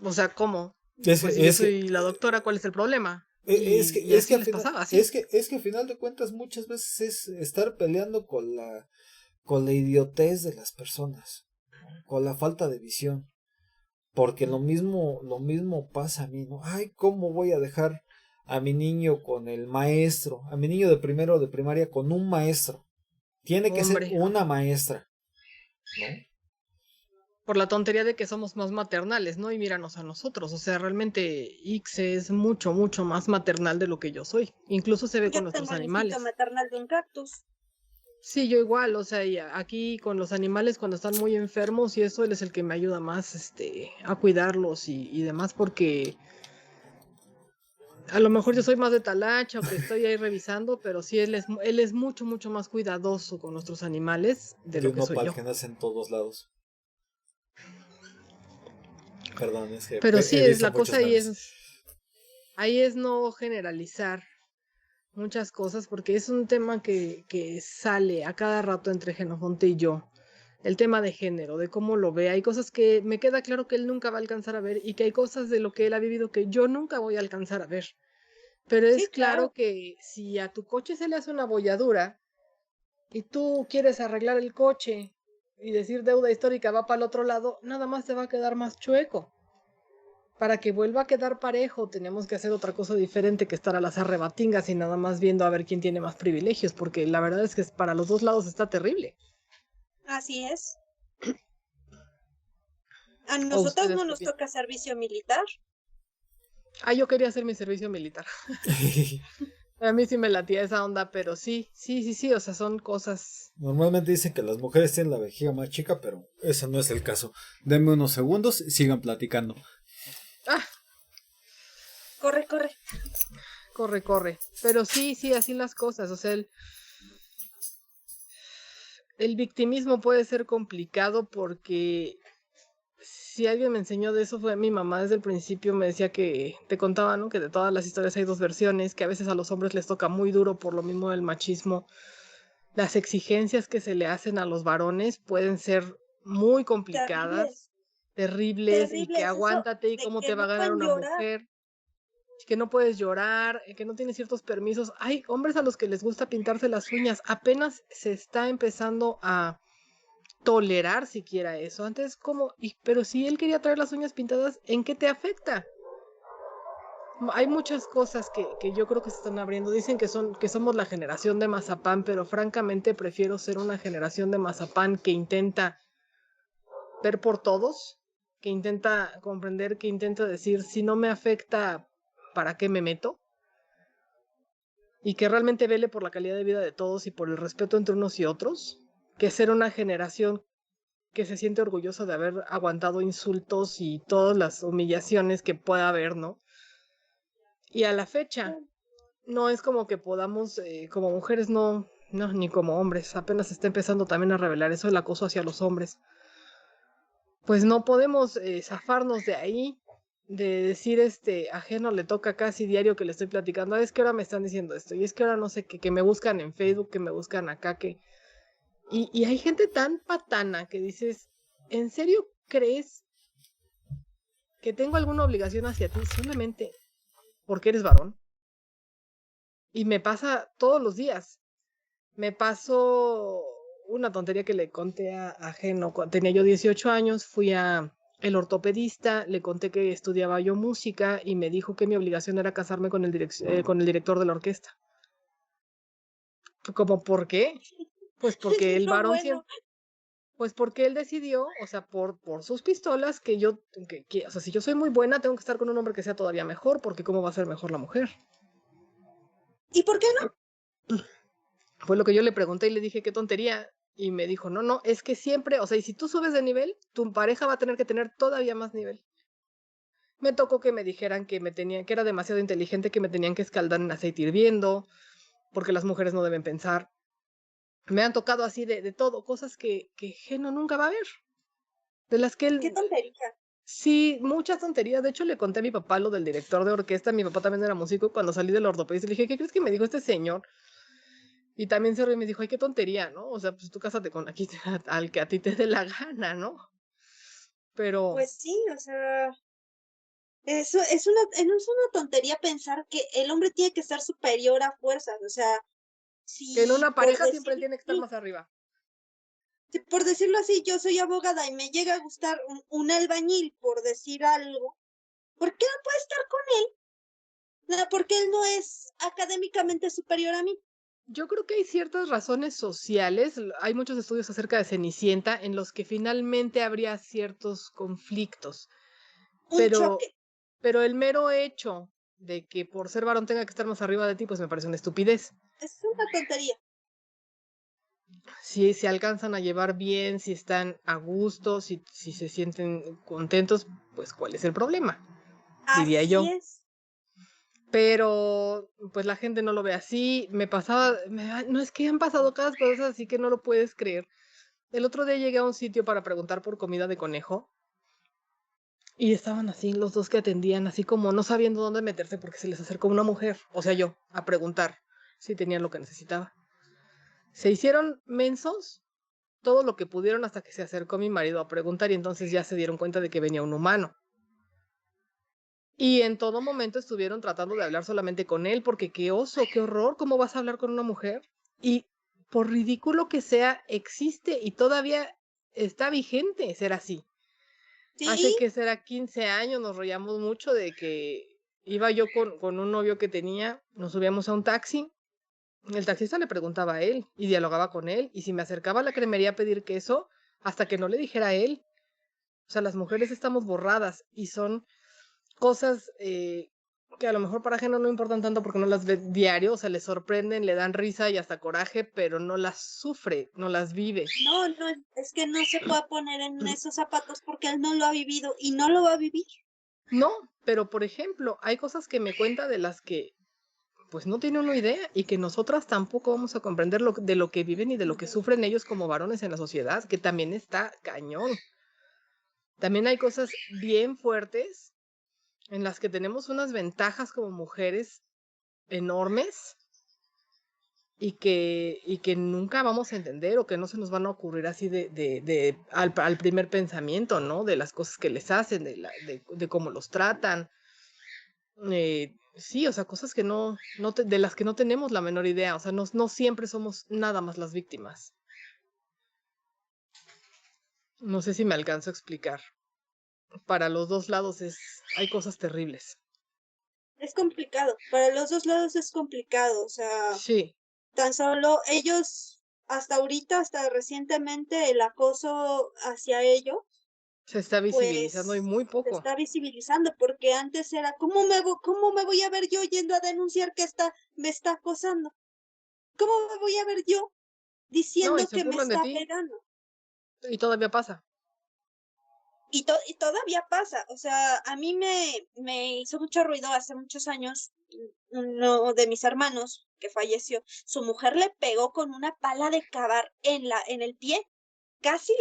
O sea, ¿cómo? Es, Pues si yo es que soy la doctora, ¿cuál es el problema? Es que, Y es que así a les final, pasaba, así. es que a final de cuentas muchas veces es estar peleando con la idiotez de las personas, ¿no? Con la falta de visión. Porque lo mismo pasa a mí, ¿no? Ay, ¿cómo voy a dejar a mi niño con el maestro? A mi niño de primero de primaria con un maestro. Tiene que ser Hombre, una maestra, ¿no? por la tontería de que somos más maternales, ¿no? Y míranos a nosotros. O sea, realmente Ix es mucho, mucho más maternal de lo que yo soy. Incluso se ve Yo con nuestros tengo el instinto animales. maternal de un cactus. Sí, yo igual, o sea, aquí con los animales cuando están muy enfermos y eso, él es el que me ayuda más, a cuidarlos y demás, porque a lo mejor yo soy más de talacha o que estoy ahí revisando, pero sí, él es mucho, mucho más cuidadoso con nuestros animales de De lo un que soy nopal yo. que nace en todos lados. Perdón, es que Pero sí, he es visto la muchos cosa memes. ahí es no generalizar muchas cosas, porque es un tema que sale a cada rato entre Genofonte y yo. El tema de género, de cómo lo ve. Hay cosas que me queda claro que él nunca va a alcanzar a ver y que hay cosas de lo que él ha vivido que yo nunca voy a alcanzar a ver. Pero es Sí, claro claro. que si a tu coche se le hace una bolladura y tú quieres arreglar el coche y decir deuda histórica va para el otro lado, nada más te va a quedar más chueco. Para que vuelva a quedar parejo, tenemos que hacer otra cosa diferente que estar a las arrebatingas y nada más viendo a ver quién tiene más privilegios, porque la verdad es que para los dos lados está terrible. Así es. A ¿O nosotros ustedes no qué nos opinan? toca servicio militar. Ah, yo quería hacer mi servicio militar. A mí sí me latía esa onda, pero sí, o sea, son cosas. Normalmente dicen que las mujeres tienen la vejiga más chica, pero ese no es el caso. Denme unos segundos y sigan platicando. Ah, Corre, corre. corre. Pero sí, así las cosas. O sea, el victimismo puede ser complicado porque si alguien me enseñó de eso fue mi mamá desde el principio, me decía que te contaba, ¿no? Que de todas las historias hay dos versiones, que a veces a los hombres les toca muy duro por lo mismo del machismo. Las exigencias que se le hacen a los varones pueden ser muy complicadas, Terribles. terribles, y que Terribles. Eso aguántate y de cómo que te va a no ganar pueden una llorar. mujer, que no puedes llorar, que no tienes ciertos permisos. Hay hombres a los que les gusta pintarse las uñas, apenas se está empezando a tolerar siquiera eso. Antes como, pero si él quería traer las uñas pintadas, ¿en qué te afecta? Hay muchas cosas que yo creo que se están abriendo. Dicen que somos la generación de mazapán, pero francamente prefiero ser una generación de mazapán que intenta ver por todos, que intenta comprender, que intenta decir, si no me afecta, ¿para qué me meto? Y que realmente vele por la calidad de vida de todos y por el respeto entre unos y otros, que ser una generación que se siente orgullosa de haber aguantado insultos y todas las humillaciones que pueda haber, ¿no? Y a la fecha, no es como que podamos, como mujeres, no, ni como hombres, apenas se está empezando también a revelar eso, el acoso hacia los hombres. Pues no podemos zafarnos de ahí, de decir, ajeno le toca casi diario que le estoy platicando, es que ahora me están diciendo esto, y es que ahora no sé qué, que me buscan en Facebook, que me buscan acá, que... Y hay gente tan patana que dices, ¿en serio crees que tengo alguna obligación hacia ti solamente porque eres varón? Y me pasa todos los días. Me pasó una tontería que le conté a Geno. Cuando tenía yo 18 años, fui a el ortopedista, le conté que estudiaba yo música y me dijo que mi obligación era casarme con con el director de la orquesta. ¿Cómo por qué? Pues porque el No, varón bueno. siempre, Pues porque él decidió, o sea, por sus pistolas, que o sea, si yo soy muy buena, tengo que estar con un hombre que sea todavía mejor, porque ¿cómo va a ser mejor la mujer? ¿Y por qué no? Fue lo que yo le pregunté y le dije, qué tontería. Y me dijo, no, es que siempre, o sea, y si tú subes de nivel, tu pareja va a tener que tener todavía más nivel. Me tocó que me dijeran que que era demasiado inteligente, que me tenían que escaldar en aceite hirviendo, porque las mujeres no deben pensar. Me han tocado así de todo, cosas que Geno nunca va a ver. De las que Qué él, tontería. sí, muchas tonterías. De hecho, le conté a mi papá lo del director de orquesta. Mi papá también era músico. Cuando salí del ortopedista, le dije, ¿qué crees que me dijo este señor? Y también se rió y me dijo, ay, qué tontería, ¿no? O sea, pues tú cásate con aquí al que a ti te dé la gana, ¿no? Pero Pues sí, o sea, eso es una tontería pensar que el hombre tiene que ser superior a fuerzas. O sea, que en si una por pareja siempre él decirlo tiene que estar así, más arriba. si por decirlo así, yo soy abogada y me llega a gustar un albañil, por decir algo, ¿por qué no puedo estar con él? No, porque él no es académicamente superior a mí. Yo creo que hay ciertas razones sociales. Hay muchos estudios acerca de Cenicienta en los que finalmente habría ciertos conflictos. Un Pero, choque. pero el mero hecho de que por ser varón tenga que estar más arriba de ti, pues me parece una estupidez. Es una tontería. Si se alcanzan a llevar bien, si están a gusto, si se sienten contentos, pues ¿cuál es el problema? Diría Así yo. es. Pero pues la gente no lo ve así. No es que han pasado cada cosas así que no lo puedes creer. El otro día llegué a un sitio para preguntar por comida de conejo y estaban así los dos que atendían, así como no sabiendo dónde meterse porque se les acercó una mujer, o sea yo, a preguntar si tenían lo que necesitaba. Se hicieron mensos todo lo que pudieron hasta que se acercó mi marido a preguntar y entonces ya se dieron cuenta de que venía un humano. Y en todo momento estuvieron tratando de hablar solamente con él porque qué oso, qué horror, ¿cómo vas a hablar con una mujer? Y por ridículo que sea, existe y todavía está vigente ser así. Hace Sí, que será 15 años nos rollamos mucho de que iba yo con un novio que tenía, nos subíamos a un taxi, el taxista le preguntaba a él y dialogaba con él, y si me acercaba a la cremería a pedir queso, hasta que no le dijera a él. O sea, las mujeres estamos borradas y son cosas que a lo mejor para Jeno no importan tanto porque no las ve diario, o sea, le sorprenden, le dan risa y hasta coraje, pero no las sufre, no las vive. no, es que no se puede poner en esos zapatos porque él no lo ha vivido y no lo va a vivir. No, pero por ejemplo, hay cosas que me cuenta de las que pues no tiene una idea y que nosotras tampoco vamos a comprender de lo que viven y de lo que sufren ellos como varones en la sociedad, que también está cañón. También hay cosas bien fuertes en las que tenemos unas ventajas como mujeres enormes y que nunca vamos a entender o que no se nos van a ocurrir así al primer pensamiento, ¿no? De las cosas que les hacen, de cómo los tratan. Sí, o sea, cosas que de las que no tenemos la menor idea. O sea, no siempre somos nada más las víctimas. No sé si me alcanzo a explicar. Para los dos lados hay cosas terribles. Es complicado. Para los dos lados es complicado. O sea, Sí, tan solo ellos, hasta ahorita, hasta recientemente, el acoso hacia ellos, se está visibilizando y pues muy se poco. está visibilizando, porque antes era, cómo me voy a ver yo yendo a denunciar que me está acosando? ¿Cómo me voy a ver yo No, y diciendo se que me burlan de está ti pegando? y todavía pasa. Y todavía pasa, o sea, a mí me hizo mucho ruido hace muchos años uno de mis hermanos que falleció, su mujer le pegó con una pala de cavar en el pie, casi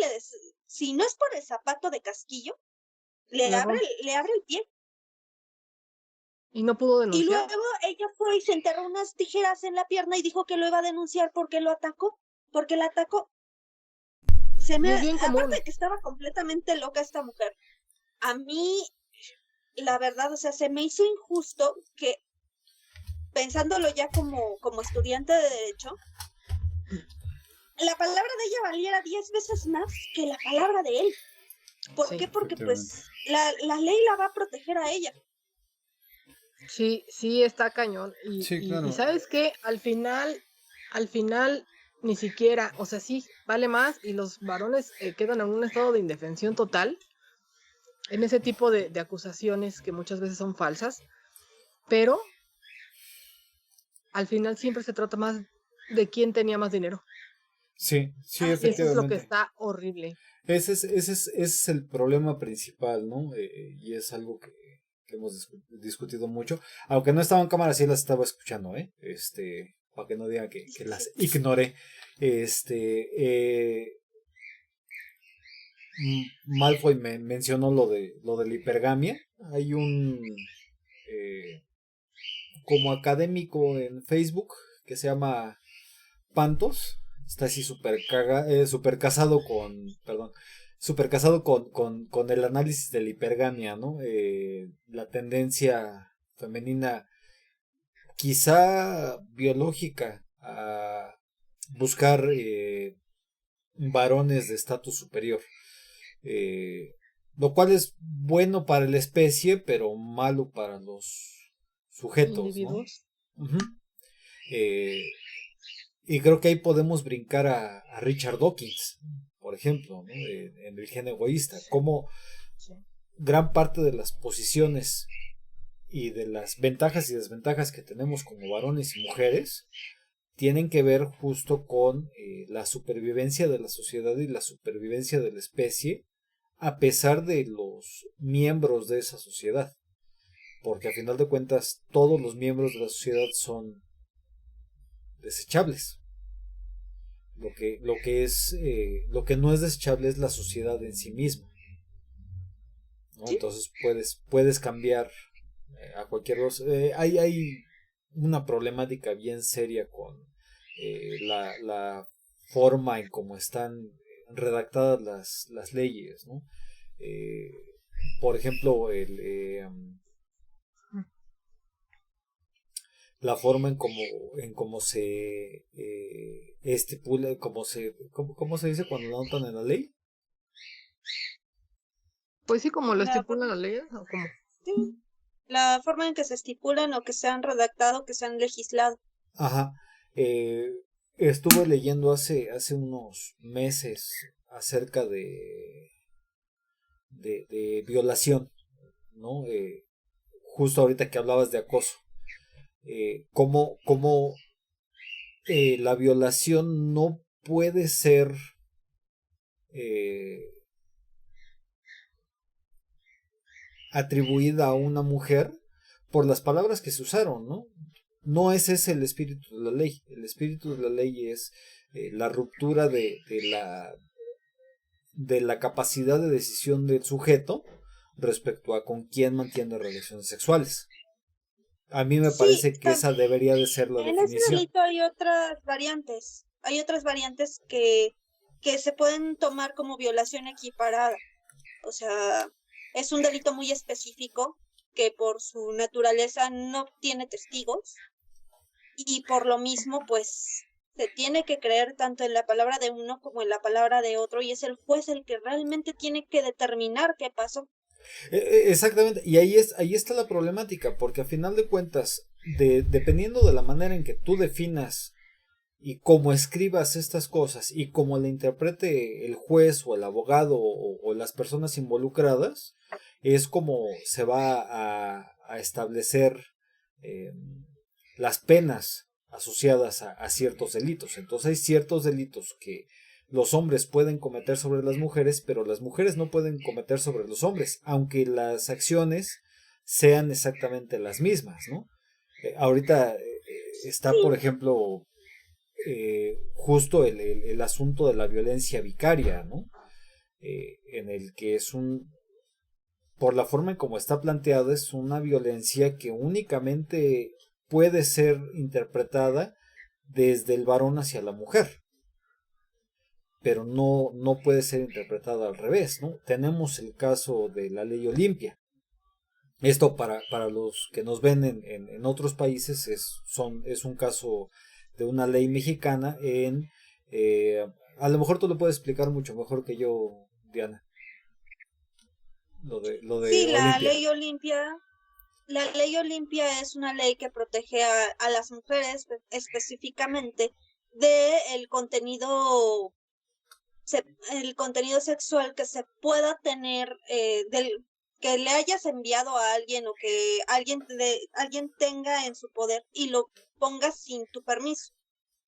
si no es por el zapato de casquillo, La rompe. le abre el pie. Y no pudo Y denunciar. luego ella fue y se enterró unas tijeras en la pierna y dijo que lo iba a denunciar porque lo atacó, porque la atacó. Y es bien Aparte común. de que estaba completamente loca esta mujer, a mí, la verdad, o sea, se me hizo injusto que, pensándolo ya como estudiante de Derecho, la palabra de ella valiera 10 veces más que la palabra de él. ¿Por Sí. qué? Porque pues la ley la va a proteger a ella. Sí, sí está cañón. Sí, Y claro. ¿sabes qué? Al final, Ni siquiera, o sea, sí, vale más y los varones quedan en un estado de indefensión total en ese tipo de acusaciones que muchas veces son falsas, pero al final siempre se trata más de quién tenía más dinero. Sí, sí, Y eso es lo que efectivamente. está horrible. Ese es el problema principal, ¿no? Y es algo que hemos discutido mucho. Aunque no estaba en cámara, sí las estaba escuchando, ¿eh? Para que no digan que las ignoré. Este, Malfoy me mencionó lo de la hipergamia. Hay un como académico en Facebook que se llama Pantos. Está así súper casado perdón, súper casado con el análisis de la hipergamia, ¿no? La tendencia femenina, quizá biológica, a buscar varones de estatus superior. eh, lo cual es bueno para la especie, pero malo para los sujetos, ¿no? Individuos. Ujú. Eh, y creo que ahí podemos brincar a Richard Dawkins, por ejemplo, ¿no? En el gen egoísta, como Sí. gran parte de las posiciones y de las ventajas y desventajas que tenemos como varones y mujeres tienen que ver justo con la supervivencia de la sociedad y la supervivencia de la especie a pesar de los miembros de esa sociedad, porque a final de cuentas todos los miembros de la sociedad son desechables. Lo que no es desechable es la sociedad en sí misma, ¿no? Sí. Entonces puedes cambiar a cualquier hay una problemática bien seria con la forma en cómo están redactadas las leyes, ¿no? Eh, por ejemplo, la forma en cómo se estipula, cómo se dice cuando lo anotan en la ley. Pues sí, como lo La estipulan forma, las leyes, o como. sí, la forma en que se estipulan o que se han redactado, que se han legislado. Ajá. Eh, Estuve leyendo hace unos meses acerca de violación, ¿no? Justo ahorita que hablabas de acoso. Cómo la violación no puede ser eh, atribuida a una mujer por las palabras que se usaron, ¿no? No es ese el espíritu de la ley. El espíritu de la ley es la ruptura de la capacidad de decisión del sujeto respecto a con quién mantiene relaciones sexuales. A mí me Sí, parece que esa debería de ser la en ese definición. delito hay otras variantes. Hay otras variantes que se pueden tomar como violación equiparada. O sea, es un delito muy específico que por su naturaleza no tiene testigos y por lo mismo, pues, se tiene que creer tanto en la palabra de uno como en la palabra de otro y es el juez el que realmente tiene que determinar qué pasó. Exactamente, y ahí está la problemática, porque a final de cuentas, dependiendo de la manera en que tú definas y cómo escribas estas cosas y cómo la interprete el juez o el abogado o las personas involucradas, es como se va a establecer eh, las penas asociadas a ciertos delitos. Entonces hay ciertos delitos que los hombres pueden cometer sobre las mujeres, pero las mujeres no pueden cometer sobre los hombres, aunque las acciones sean exactamente las mismas, ¿no? Ahorita está, por Sí, ejemplo, justo el asunto de la violencia vicaria, ¿no? En el que por la forma en como está planteada, es una violencia que únicamente puede ser interpretada desde el varón hacia la mujer, pero no puede ser interpretada al revés, ¿no? Tenemos el caso de la ley Olimpia. Esto para los que nos ven en otros países es un caso de una ley mexicana a lo mejor tú lo puedes explicar mucho mejor que yo, Diana, lo de sí, Olimpia. la ley Olimpia es una ley que protege a las mujeres específicamente de el contenido sexual que se pueda tener, que le hayas enviado a alguien o que alguien tenga en su poder y lo ponga sin tu permiso.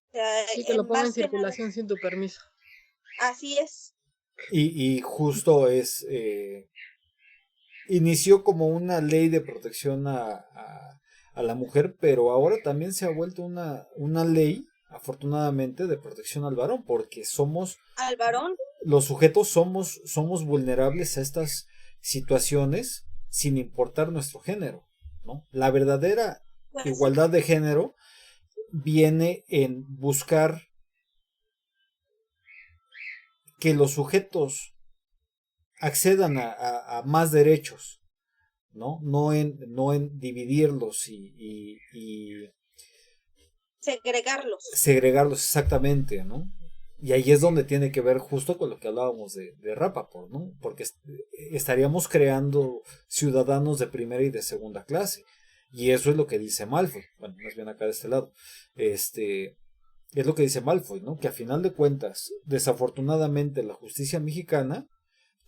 O sea, Sí, que lo ponga en más que nada, circulación sin tu permiso. así es. Y justo inició como una ley de protección a la mujer, pero ahora también se ha vuelto una ley, afortunadamente, de protección al varón, porque Al varón, los sujetos somos vulnerables a estas situaciones sin importar nuestro género, ¿no? La verdadera pues, igualdad de género viene en buscar que los sujetos accedan a más derechos, ¿no? No en dividirlos y segregarlos. segregarlos exactamente, ¿no? Y ahí es donde tiene que ver justo con lo que hablábamos de Rappaport, ¿no? Porque estaríamos creando ciudadanos de primera y de segunda clase. Y eso es lo que dice Malfoy. Bueno, más bien acá de este lado. Es lo que dice Malfoy, ¿no? Que a final de cuentas, desafortunadamente, la justicia mexicana,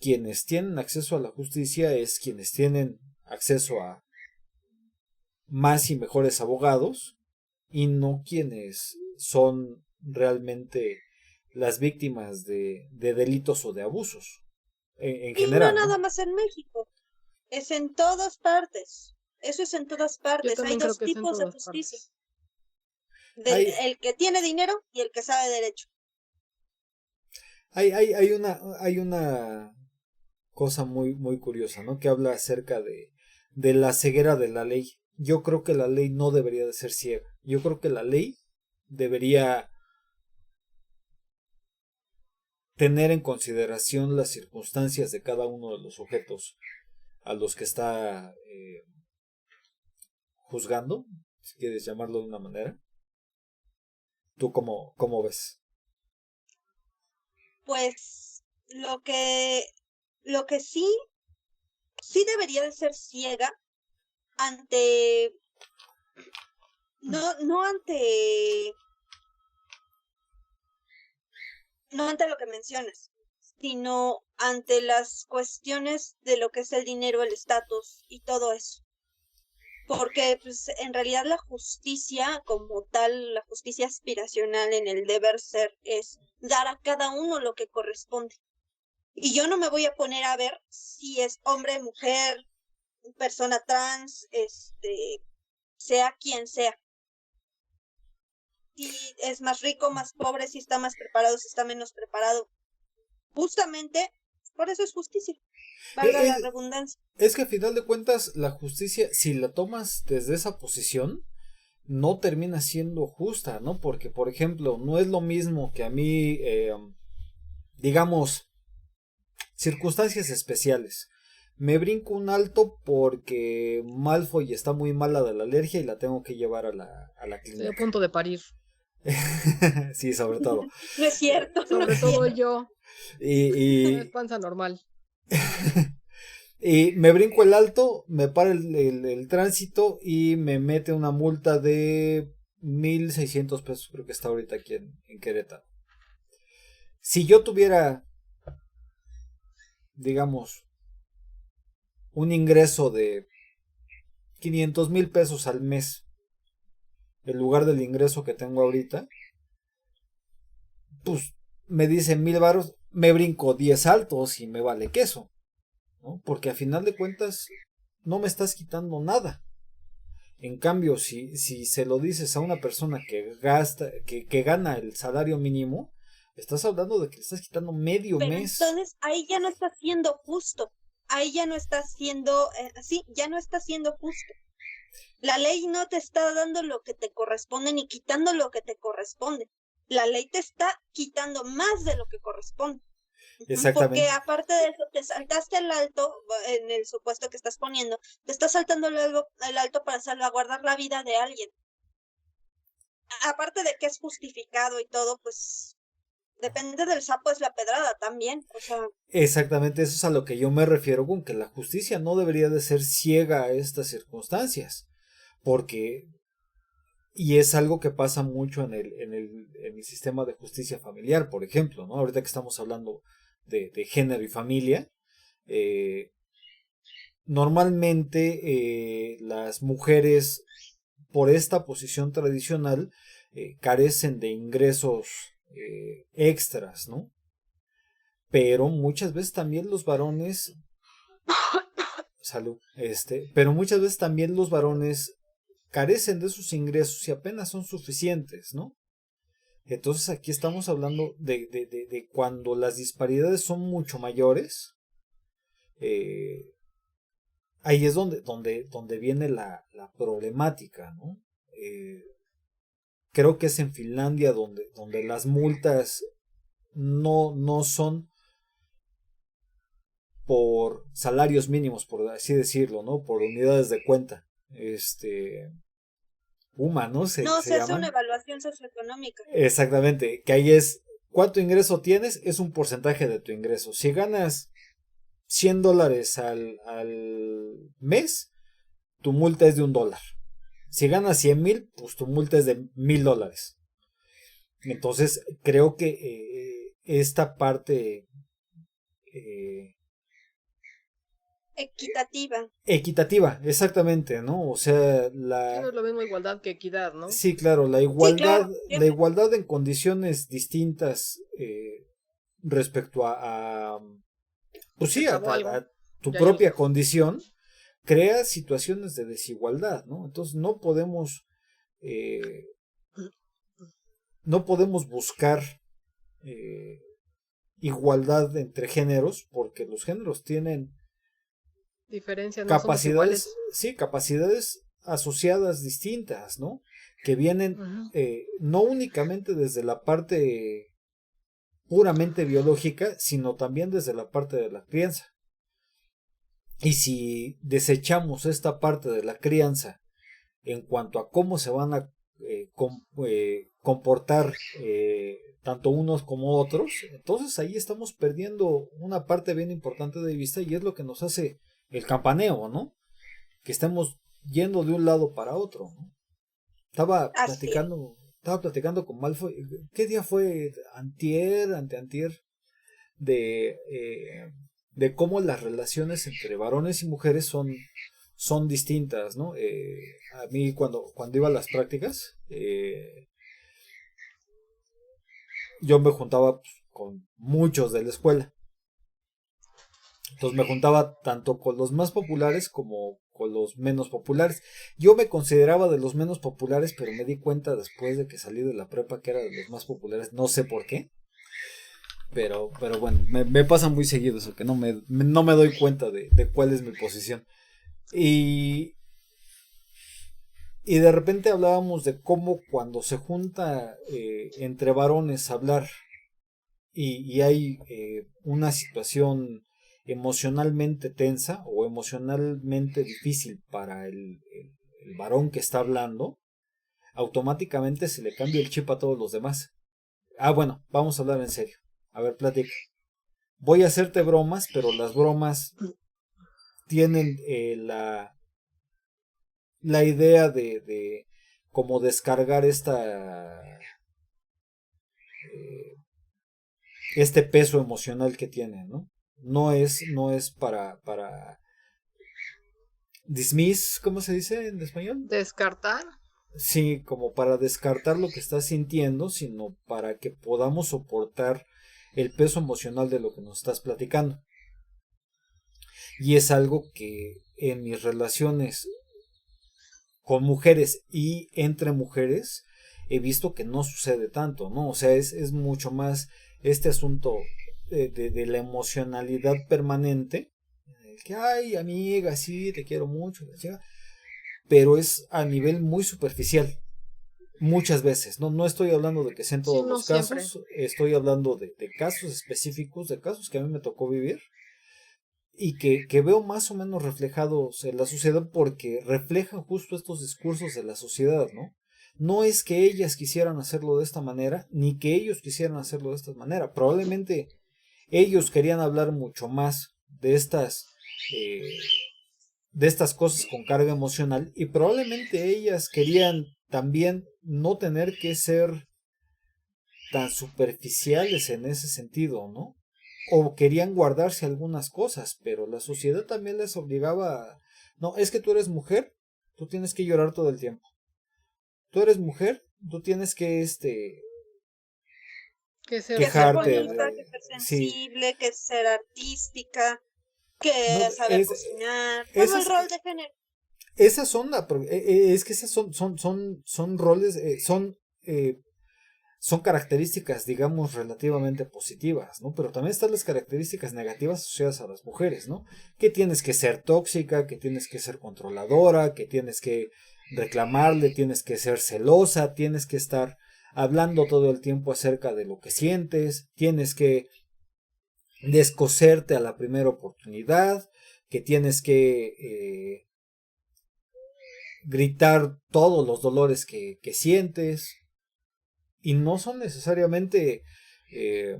quienes tienen acceso a la justicia es quienes tienen acceso a más y mejores abogados y no quienes son realmente las víctimas de delitos o de abusos en Y general, no ¿no? nada más en México, es en todas partes. Eso es en todas Yo partes. Hay también creo dos que es en tipos de todas justicia. partes. El que tiene dinero y el que sabe derecho. Hay una cosa muy, muy curiosa, ¿no? Que habla acerca de la ceguera de la ley. Yo creo que la ley no debería de ser ciega. Yo creo que la ley debería tener en consideración las circunstancias de cada uno de los sujetos a los que está juzgando, si quieres llamarlo de una manera. ¿Tú cómo ves? Pues lo que sí debería de ser ciega ante, no ante lo que mencionas, sino ante las cuestiones de lo que es el dinero, el estatus y todo eso. Porque pues, en realidad la justicia como tal, la justicia aspiracional en el deber ser es dar a cada uno lo que corresponde. Y yo no me voy a poner a ver si es hombre, mujer, persona trans, sea quien sea. Si es más rico, más pobre, si está más preparado, si está menos preparado. Justamente por eso es justicia. Valga la redundancia. Es que a final de cuentas la justicia, si la tomas desde esa posición, no termina siendo justa, ¿no? Porque, por ejemplo, no es lo mismo que a mí, digamos, circunstancias especiales. Me brinco un alto porque Malfoy está muy mala de la alergia y la tengo que llevar a la Estoy clínica. a punto de parir. Sí, sobre todo. No es cierto. Sobre todo yo. Es Y, panza normal. y me brinco el alto, me para el tránsito y me mete una multa de 1,600 pesos, creo que está ahorita aquí en Querétaro. Si yo tuviera, digamos, un ingreso de 500,000 pesos al mes, en lugar del ingreso que tengo ahorita, pues me dicen 1,000 varos, me brinco 10 altos y me vale queso, ¿no? Porque a final de cuentas no me estás quitando nada. En cambio, si se lo dices a una persona que gana el salario mínimo, estás hablando de que le estás quitando medio Pero mes. entonces ahí ya no está siendo justo. Ahí ya no está siendo, ya no está siendo justo. La ley no te está dando lo que te corresponde ni quitando lo que te corresponde. La ley te está quitando más de lo que corresponde. Exactamente. Porque aparte de eso, te saltaste el alto, en el supuesto que estás poniendo, te estás saltando el alto para salvaguardar la vida de alguien. Aparte de que es justificado y todo, pues depende del sapo es la pedrada también. O sea, Exactamente, eso es a lo que yo me refiero con que la justicia no debería de ser ciega a estas circunstancias. Porque Y es algo que pasa mucho en el sistema de justicia familiar, por ejemplo, ¿no? Ahorita que estamos hablando de género y familia, normalmente las mujeres, por esta posición tradicional, carecen de ingresos extras, ¿no? Pero muchas veces también los varones, salud, pero muchas veces también los varones carecen de sus ingresos y apenas son suficientes, ¿no? Entonces aquí estamos hablando de cuando las disparidades son mucho mayores, ahí es donde viene la problemática, ¿no? Creo que es en Finlandia donde las multas no son por salarios mínimos, por así decirlo, ¿no? Por unidades de cuenta. UMA, ¿no? Se hace llaman. una evaluación socioeconómica. Exactamente, que ahí es, ¿cuánto ingreso tienes? Es un porcentaje de tu ingreso. Si ganas $100 al mes, tu multa es de $1. Si ganas 100,000, pues tu multa es de $1,000. Entonces, creo que esta parte equitativa, exactamente, ¿no? O sea, Sí, no es lo mismo igualdad que equidad, ¿no? Sí, claro, Sí, claro. la igualdad en condiciones distintas respecto a pues sí, a tu propia condición, crea situaciones de desigualdad, ¿no? Entonces no podemos buscar igualdad entre géneros, porque los géneros tienen diferencias, no capacidades, sí, capacidades asociadas distintas, ¿no? Que vienen no únicamente desde la parte puramente biológica, sino también desde la parte de la crianza. Y si desechamos esta parte de la crianza en cuanto a cómo se van a comportar tanto unos como otros, entonces ahí estamos perdiendo una parte bien importante de vista, y es lo que nos hace el campaneo, ¿no? Que estemos yendo de un lado para otro, ¿no? Estaba platicando con Malfoy. ¿Qué día fue? Anteantier, de cómo las relaciones entre varones y mujeres son distintas, ¿no? A mí cuando iba a las prácticas, yo me juntaba con muchos de la escuela. Entonces me juntaba tanto con los más populares como con los menos populares. Yo me consideraba de los menos populares, pero me di cuenta después de que salí de la prepa que era de los más populares. No sé por qué. Pero bueno, me pasa muy seguido eso, que no me doy cuenta de cuál es mi posición. Y de repente hablábamos de cómo cuando se junta entre varones a hablar y hay una situación emocionalmente tensa o emocionalmente difícil para el varón que está hablando, automáticamente se le cambia el chip a todos los demás. Bueno, vamos a hablar en serio. A ver, platica. Voy a hacerte bromas, pero las bromas tienen la idea de como descargar este peso emocional que tienen, ¿no? No es para dismiss, ¿cómo se dice en español? Descartar. Sí, como para descartar lo que estás sintiendo, sino para que podamos soportar el peso emocional de lo que nos estás platicando. Y es algo que en mis relaciones con mujeres y entre mujeres he visto que no sucede tanto, ¿no? O sea, es mucho más este asunto de la emocionalidad permanente, que ay, amiga, sí, te quiero mucho, pero es a nivel muy superficial. Muchas veces, no estoy hablando de que sean todos los casos, siempre. Estoy hablando de casos específicos, de casos que a mí me tocó vivir y que veo más o menos reflejados en la sociedad, porque reflejan justo estos discursos de la sociedad, ¿no? No es que ellas quisieran hacerlo de esta manera, ni que ellos quisieran hacerlo de esta manera. Probablemente ellos querían hablar mucho más de estas cosas con carga emocional, y probablemente ellas querían también no tener que ser tan superficiales en ese sentido, ¿no? O querían guardarse algunas cosas, pero la sociedad también les obligaba a, no, es que tú eres mujer, tú tienes que llorar todo el tiempo. Tú eres mujer, tú tienes que Que ser Que ser quejarte bonita, de, que ser sí, sensible, que ser artística, que no, saber cocinar, todo el rol de género. esas son es que esas son roles, son características, digamos, relativamente positivas, ¿no? Pero también están las características negativas asociadas a las mujeres, ¿no? Que tienes que ser tóxica, que tienes que ser controladora, que tienes que reclamarle, tienes que ser celosa, tienes que estar hablando todo el tiempo acerca de lo que sientes, tienes que descoserte a la primera oportunidad, que tienes que gritar todos los dolores que sientes, y no son necesariamente, eh,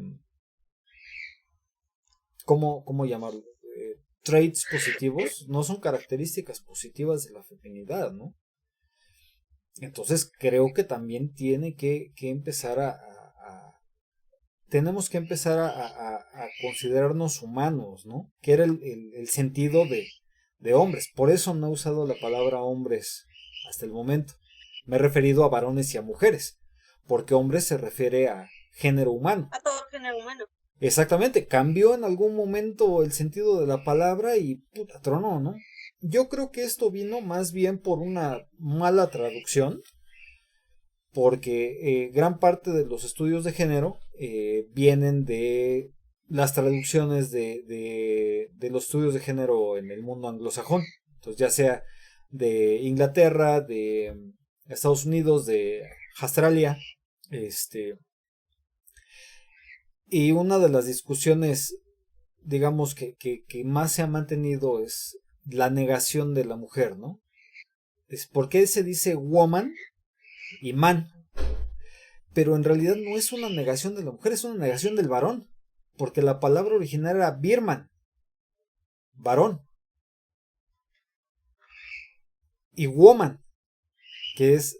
¿cómo llamarlo? Traits positivos, no son características positivas de la feminidad, ¿no? Entonces creo que también tiene que empezar tenemos que empezar a considerarnos humanos, ¿no? Que era el sentido de hombres. Por eso no he usado la palabra hombres hasta el momento. Me he referido a varones y a mujeres, porque hombres se refiere a género humano. A todo género humano. Exactamente, cambió en algún momento el sentido de la palabra y puta, tronó, ¿no? Yo creo que esto vino más bien por una mala traducción, porque gran parte de los estudios de género vienen de las traducciones de los estudios de género en el mundo anglosajón. Entonces, ya sea de Inglaterra, de Estados Unidos, de Australia, y una de las discusiones, digamos, que más se ha mantenido es la negación de la mujer, ¿no? Es por qué se dice woman y man, pero en realidad no es una negación de la mujer, es una negación del varón, porque la palabra original era birman, varón, y woman, que es,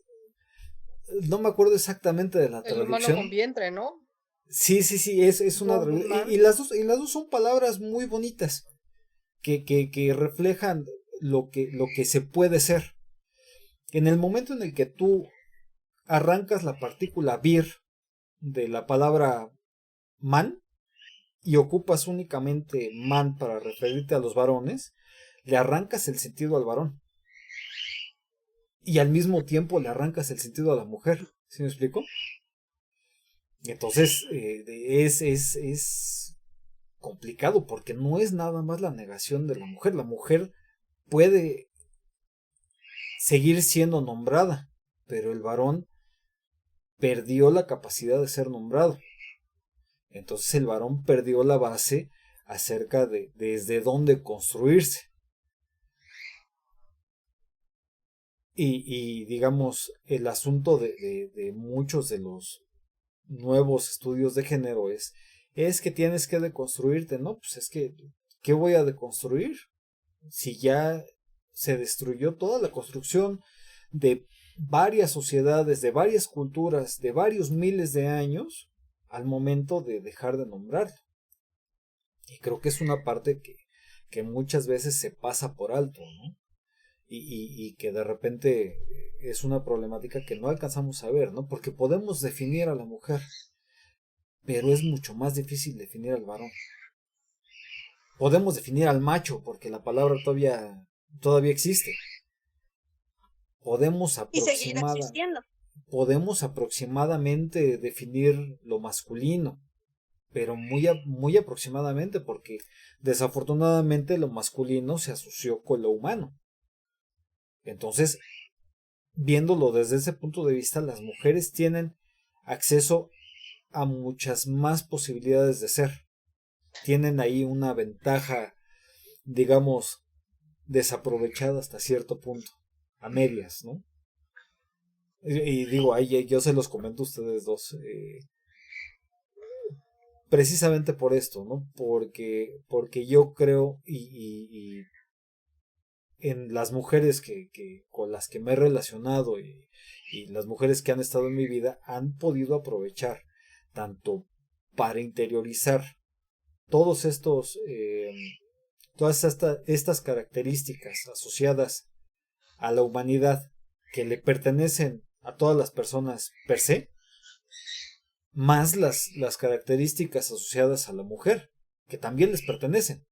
no me acuerdo exactamente de la el humano traducción. con vientre, ¿no? Sí, es una Woman. y las dos son palabras muy bonitas que reflejan lo que se puede ser. En el momento en el que tú arrancas la partícula vir de la palabra man y ocupas únicamente man para referirte a los varones, le arrancas el sentido al varón. Y al mismo tiempo le arrancas el sentido a la mujer. ¿Sí me explico? Entonces es complicado porque no es nada más la negación de la mujer. La mujer puede seguir siendo nombrada, pero el varón perdió la capacidad de ser nombrado. Entonces el varón perdió la base acerca de desde dónde construirse. Y digamos, el asunto de muchos de los nuevos estudios de género es que tienes que deconstruirte, ¿no? Pues es que, ¿qué voy a deconstruir? Si ya se destruyó toda la construcción de varias sociedades, de varias culturas, de varios miles de años, al momento de dejar de nombrarlo. Y creo que es una parte que muchas veces se pasa por alto, ¿no? Y que de repente es una problemática que no alcanzamos a ver, ¿no? Porque podemos definir a la mujer, pero es mucho más difícil definir al varón. Podemos definir al macho, porque la palabra todavía existe. Y seguir existiendo. Podemos aproximadamente definir lo masculino, pero muy aproximadamente, porque desafortunadamente lo masculino se asoció con lo humano. Entonces, viéndolo desde ese punto de vista, las mujeres tienen acceso a muchas más posibilidades de ser. Tienen ahí una ventaja, digamos, desaprovechada hasta cierto punto, a medias, ¿no? Y digo, ahí yo se los comento a ustedes dos, precisamente por esto, ¿no? Porque yo creo en las mujeres con las que me he relacionado Y las mujeres que han estado en mi vida han podido aprovechar tanto para interiorizar todos estos, todas estas características asociadas a la humanidad que le pertenecen a todas las personas per se, más las características asociadas a la mujer, que también les pertenecen.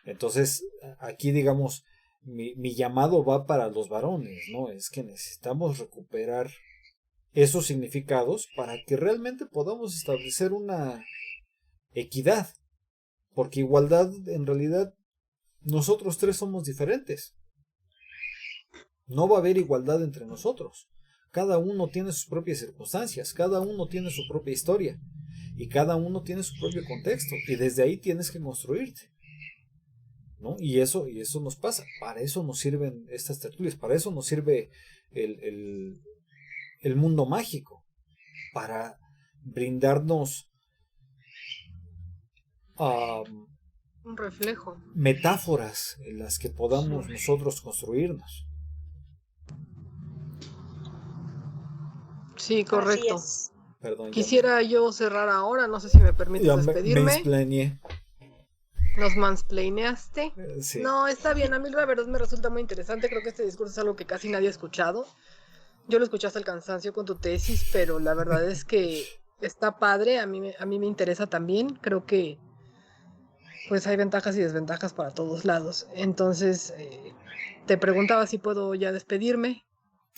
Entonces, aquí digamos, mi llamado va para los varones, ¿no? Es que necesitamos recuperar esos significados para que realmente podamos establecer una equidad, porque igualdad en realidad nosotros tres somos diferentes. No va a haber igualdad entre nosotros. Cada uno tiene sus propias circunstancias, cada uno tiene su propia historia y cada uno tiene su propio contexto y desde ahí tienes que construirte, ¿no? Y eso nos pasa. Para eso nos sirven estas tertulias, para eso nos sirve el mundo mágico, para brindarnos un reflejo, metáforas en las que podamos nosotros construirnos. Sí, correcto. Perdón, quisiera yo cerrar ahora, no sé si me permites despedirme. Nos mansplaineaste. Sí. No, está bien, a mí la verdad me resulta muy interesante, creo que este discurso es algo que casi nadie ha escuchado. Yo lo escuché hasta el cansancio con tu tesis, pero la verdad es que está padre, a mí me interesa también, creo que pues hay ventajas y desventajas para todos lados. Entonces, te preguntaba si puedo ya despedirme.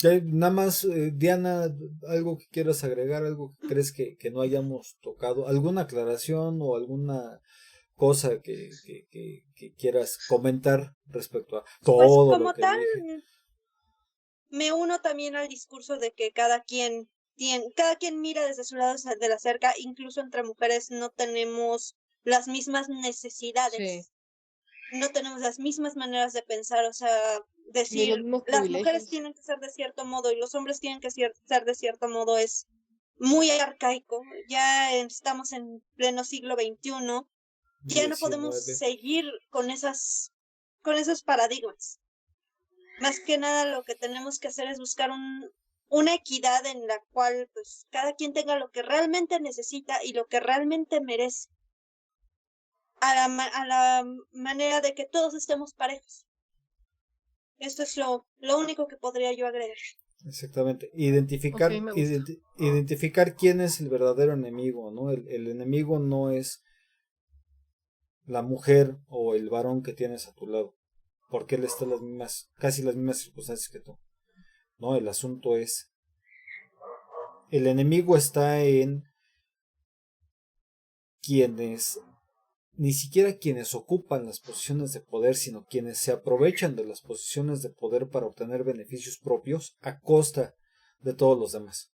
Nada más, Diana, algo que quieras agregar, algo que crees que no hayamos tocado, alguna aclaración o alguna cosa que quieras comentar respecto a todo pues como lo que tal, dije. Me uno también al discurso de que cada quien mira desde su lado de la cerca, incluso entre mujeres no tenemos las mismas necesidades, sí. No tenemos las mismas maneras de pensar, o sea, decir las mujeres tienen que ser de cierto modo y los hombres tienen que ser de cierto modo es muy arcaico. Ya estamos en pleno siglo XXI, ya no podemos seguir con esos paradigmas. Más que nada lo que tenemos que hacer es buscar una equidad en la cual pues cada quien tenga lo que realmente necesita y lo que realmente merece. A la manera de que todos estemos parejos. Esto es lo único que podría yo agregar. Exactamente. Identificar quién es el verdadero enemigo, ¿no? El enemigo no es la mujer o el varón que tienes a tu lado, porque él está en casi las mismas circunstancias que tú. No, el asunto es, el enemigo está en ni siquiera quienes ocupan las posiciones de poder, sino quienes se aprovechan de las posiciones de poder para obtener beneficios propios a costa de todos los demás.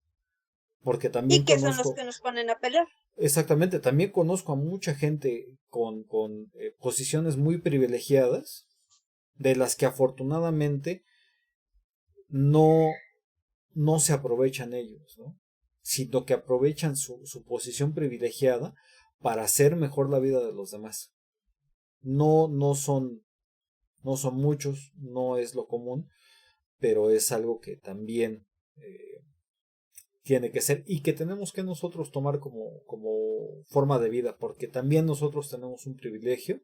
Porque también son los que nos ponen a pelear. Exactamente, también conozco a mucha gente con posiciones muy privilegiadas, de las que afortunadamente no se aprovechan ellos, ¿no? Sino que aprovechan su posición privilegiada para hacer mejor la vida de los demás. No son muchos, no es lo común, pero es algo que también tiene que ser y que tenemos que nosotros tomar como forma de vida, porque también nosotros tenemos un privilegio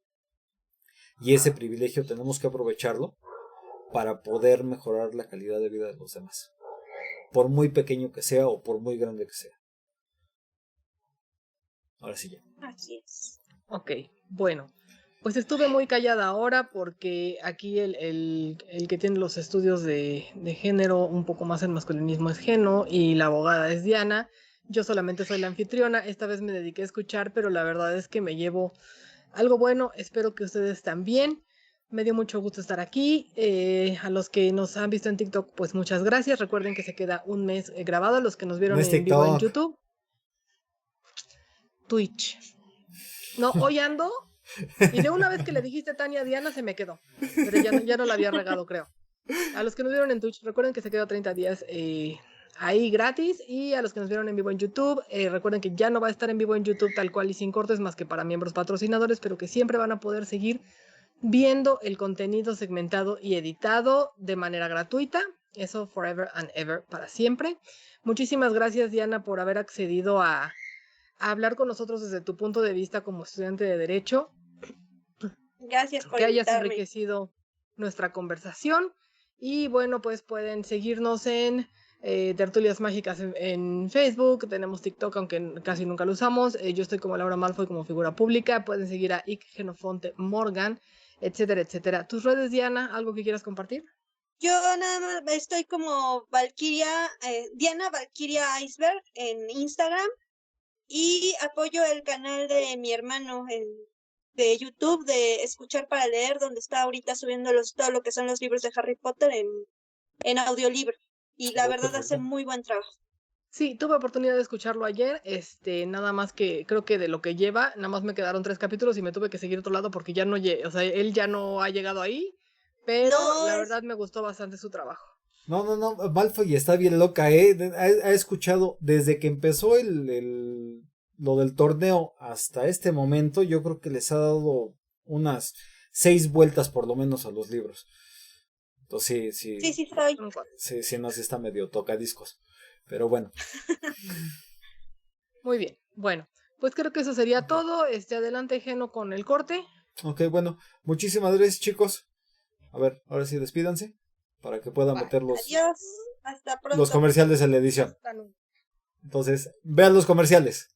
y ese privilegio tenemos que aprovecharlo para poder mejorar la calidad de vida de los demás, por muy pequeño que sea o por muy grande que sea. Ahora sí ya. Así es. Ok, bueno, pues estuve muy callada ahora porque aquí el que tiene los estudios de género un poco más en masculinismo es Geno y la abogada es Diana. Yo solamente soy la anfitriona, esta vez me dediqué a escuchar, pero la verdad es que me llevo algo bueno, espero que ustedes también. Me dio mucho gusto estar aquí. A los que nos han visto en TikTok, pues muchas gracias. Recuerden que se queda un mes grabado. A los que nos vieron en vivo en YouTube. Twitch. No, hoy ando. Y de una vez que le dijiste Tania a Diana, se me quedó. Pero ya no la había regado, creo. A los que nos vieron en Twitch, recuerden que se quedó 30 días ahí gratis. Y a los que nos vieron en vivo en YouTube, recuerden que ya no va a estar en vivo en YouTube tal cual y sin cortes, más que para miembros patrocinadores, pero que siempre van a poder seguir viendo el contenido segmentado y editado de manera gratuita. Eso forever and ever, para siempre. Muchísimas gracias, Diana, por haber accedido a hablar con nosotros desde tu punto de vista como estudiante de Derecho. Gracias por que hayas invitarme. enriquecido nuestra conversación. Y bueno, pues pueden seguirnos en Tertulias Mágicas en Facebook. Tenemos TikTok, aunque casi nunca lo usamos. Yo estoy como Laura Malfoy como figura pública. Pueden seguir a Ick Genofonte Morgan, etcétera, etcétera. ¿Tus redes, Diana? ¿Algo que quieras compartir? Yo nada más estoy como Valkyria, Diana Valkyria Iceberg en Instagram, y apoyo el canal de mi hermano de YouTube de Escuchar para Leer, donde está ahorita subiendo todo lo que son los libros de Harry Potter en audiolibro. Y la verdad hace muy buen trabajo. Sí, tuve oportunidad de escucharlo ayer, nada más que creo que de lo que lleva, nada más me quedaron 3 capítulos y me tuve que seguir otro lado porque ya no, o sea, él ya no ha llegado ahí, pero No, la verdad me gustó bastante su trabajo. No, Malfoy está bien loca, ha escuchado desde que empezó lo del torneo hasta este momento, yo creo que les ha dado unas 6 vueltas por lo menos a los libros. Entonces sí, sí, no, sí está medio tocadiscos. Pero bueno. Muy bien. Bueno, pues creo que eso sería todo. Adelante, Geno, con el corte. Ok, bueno. Muchísimas gracias, chicos. A ver, ahora sí despídanse para que puedan meter Adiós. Hasta pronto. Los comerciales en la edición. Entonces, vean los comerciales.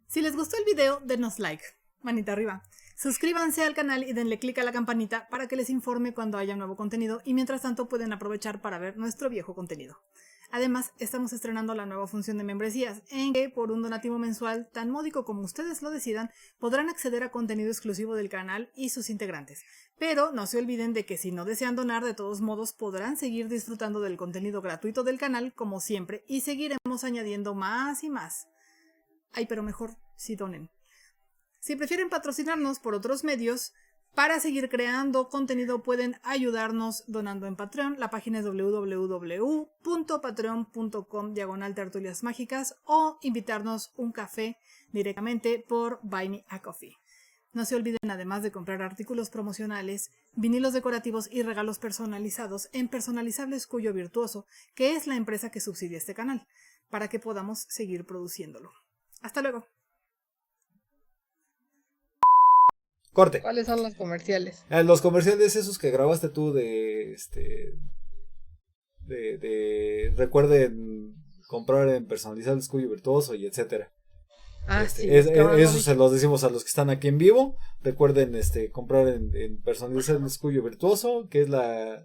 Si les gustó el video, denos like, manita arriba. Suscríbanse al canal y denle click a la campanita para que les informe cuando haya nuevo contenido, y mientras tanto pueden aprovechar para ver nuestro viejo contenido. Además, estamos estrenando la nueva función de membresías, en que por un donativo mensual tan módico como ustedes lo decidan, podrán acceder a contenido exclusivo del canal y sus integrantes. Pero no se olviden de que si no desean donar, de todos modos podrán seguir disfrutando del contenido gratuito del canal como siempre, y seguiremos añadiendo más y más. Ay, pero mejor si donen. Si prefieren patrocinarnos por otros medios, para seguir creando contenido pueden ayudarnos donando en Patreon. La página es www.patreon.com/tertuliasmágicas, o invitarnos un café directamente por Buy Me a Coffee. No se olviden, además de comprar artículos promocionales, vinilos decorativos y regalos personalizados en Personalizables Cuyo Virtuoso, que es la empresa que subsidia este canal, para que podamos seguir produciéndolo. Hasta luego. Corte. ¿Cuáles son los comerciales? Los comerciales esos que grabaste tú de recuerden comprar en Personalizables Cuyo Virtuoso y etcétera. Sí. Eso se los decimos a los que están aquí en vivo. Recuerden comprar en Personalizables Cuyo Virtuoso, que es la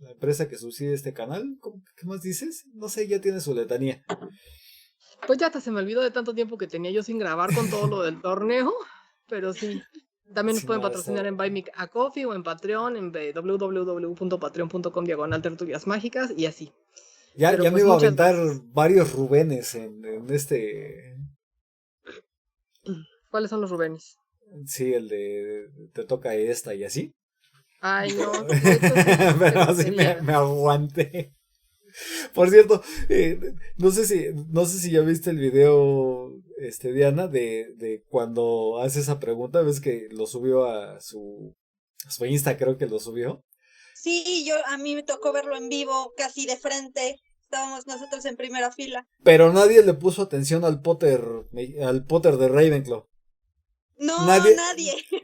empresa que subsidia este canal. ¿Qué más dices? No sé, ya tiene su letanía. Pues ya hasta se me olvidó de tanto tiempo que tenía yo sin grabar con todo lo del torneo, pero sí. También nos pueden patrocinar en Buy Me a Coffee o en Patreon, en www.patreon.com/tertuliasmágicas y así. Ya pues me iba a aventar varios Rubenes en ¿Cuáles son los Rubenes? Sí, el de te toca esta y así. Ay, no. Pero así me aguanté. Por cierto, no sé si ya viste el video, Diana, de cuando hace esa pregunta. Ves que lo subió a su Insta, creo que lo subió. Sí, a mí me tocó verlo en vivo, casi de frente. Estábamos nosotros en primera fila. Pero nadie le puso atención al Potter de Ravenclaw. No,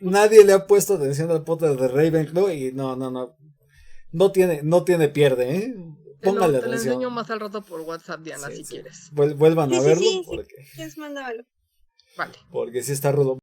nadie le ha puesto atención al Potter de Ravenclaw y no tiene pierde, ¿eh? Póngale atención. Te lo enseño más al rato por WhatsApp, Diana, si quieres. Vuelvan a verlo. Sí. Mándamelo. Vale. Porque sí está rudo.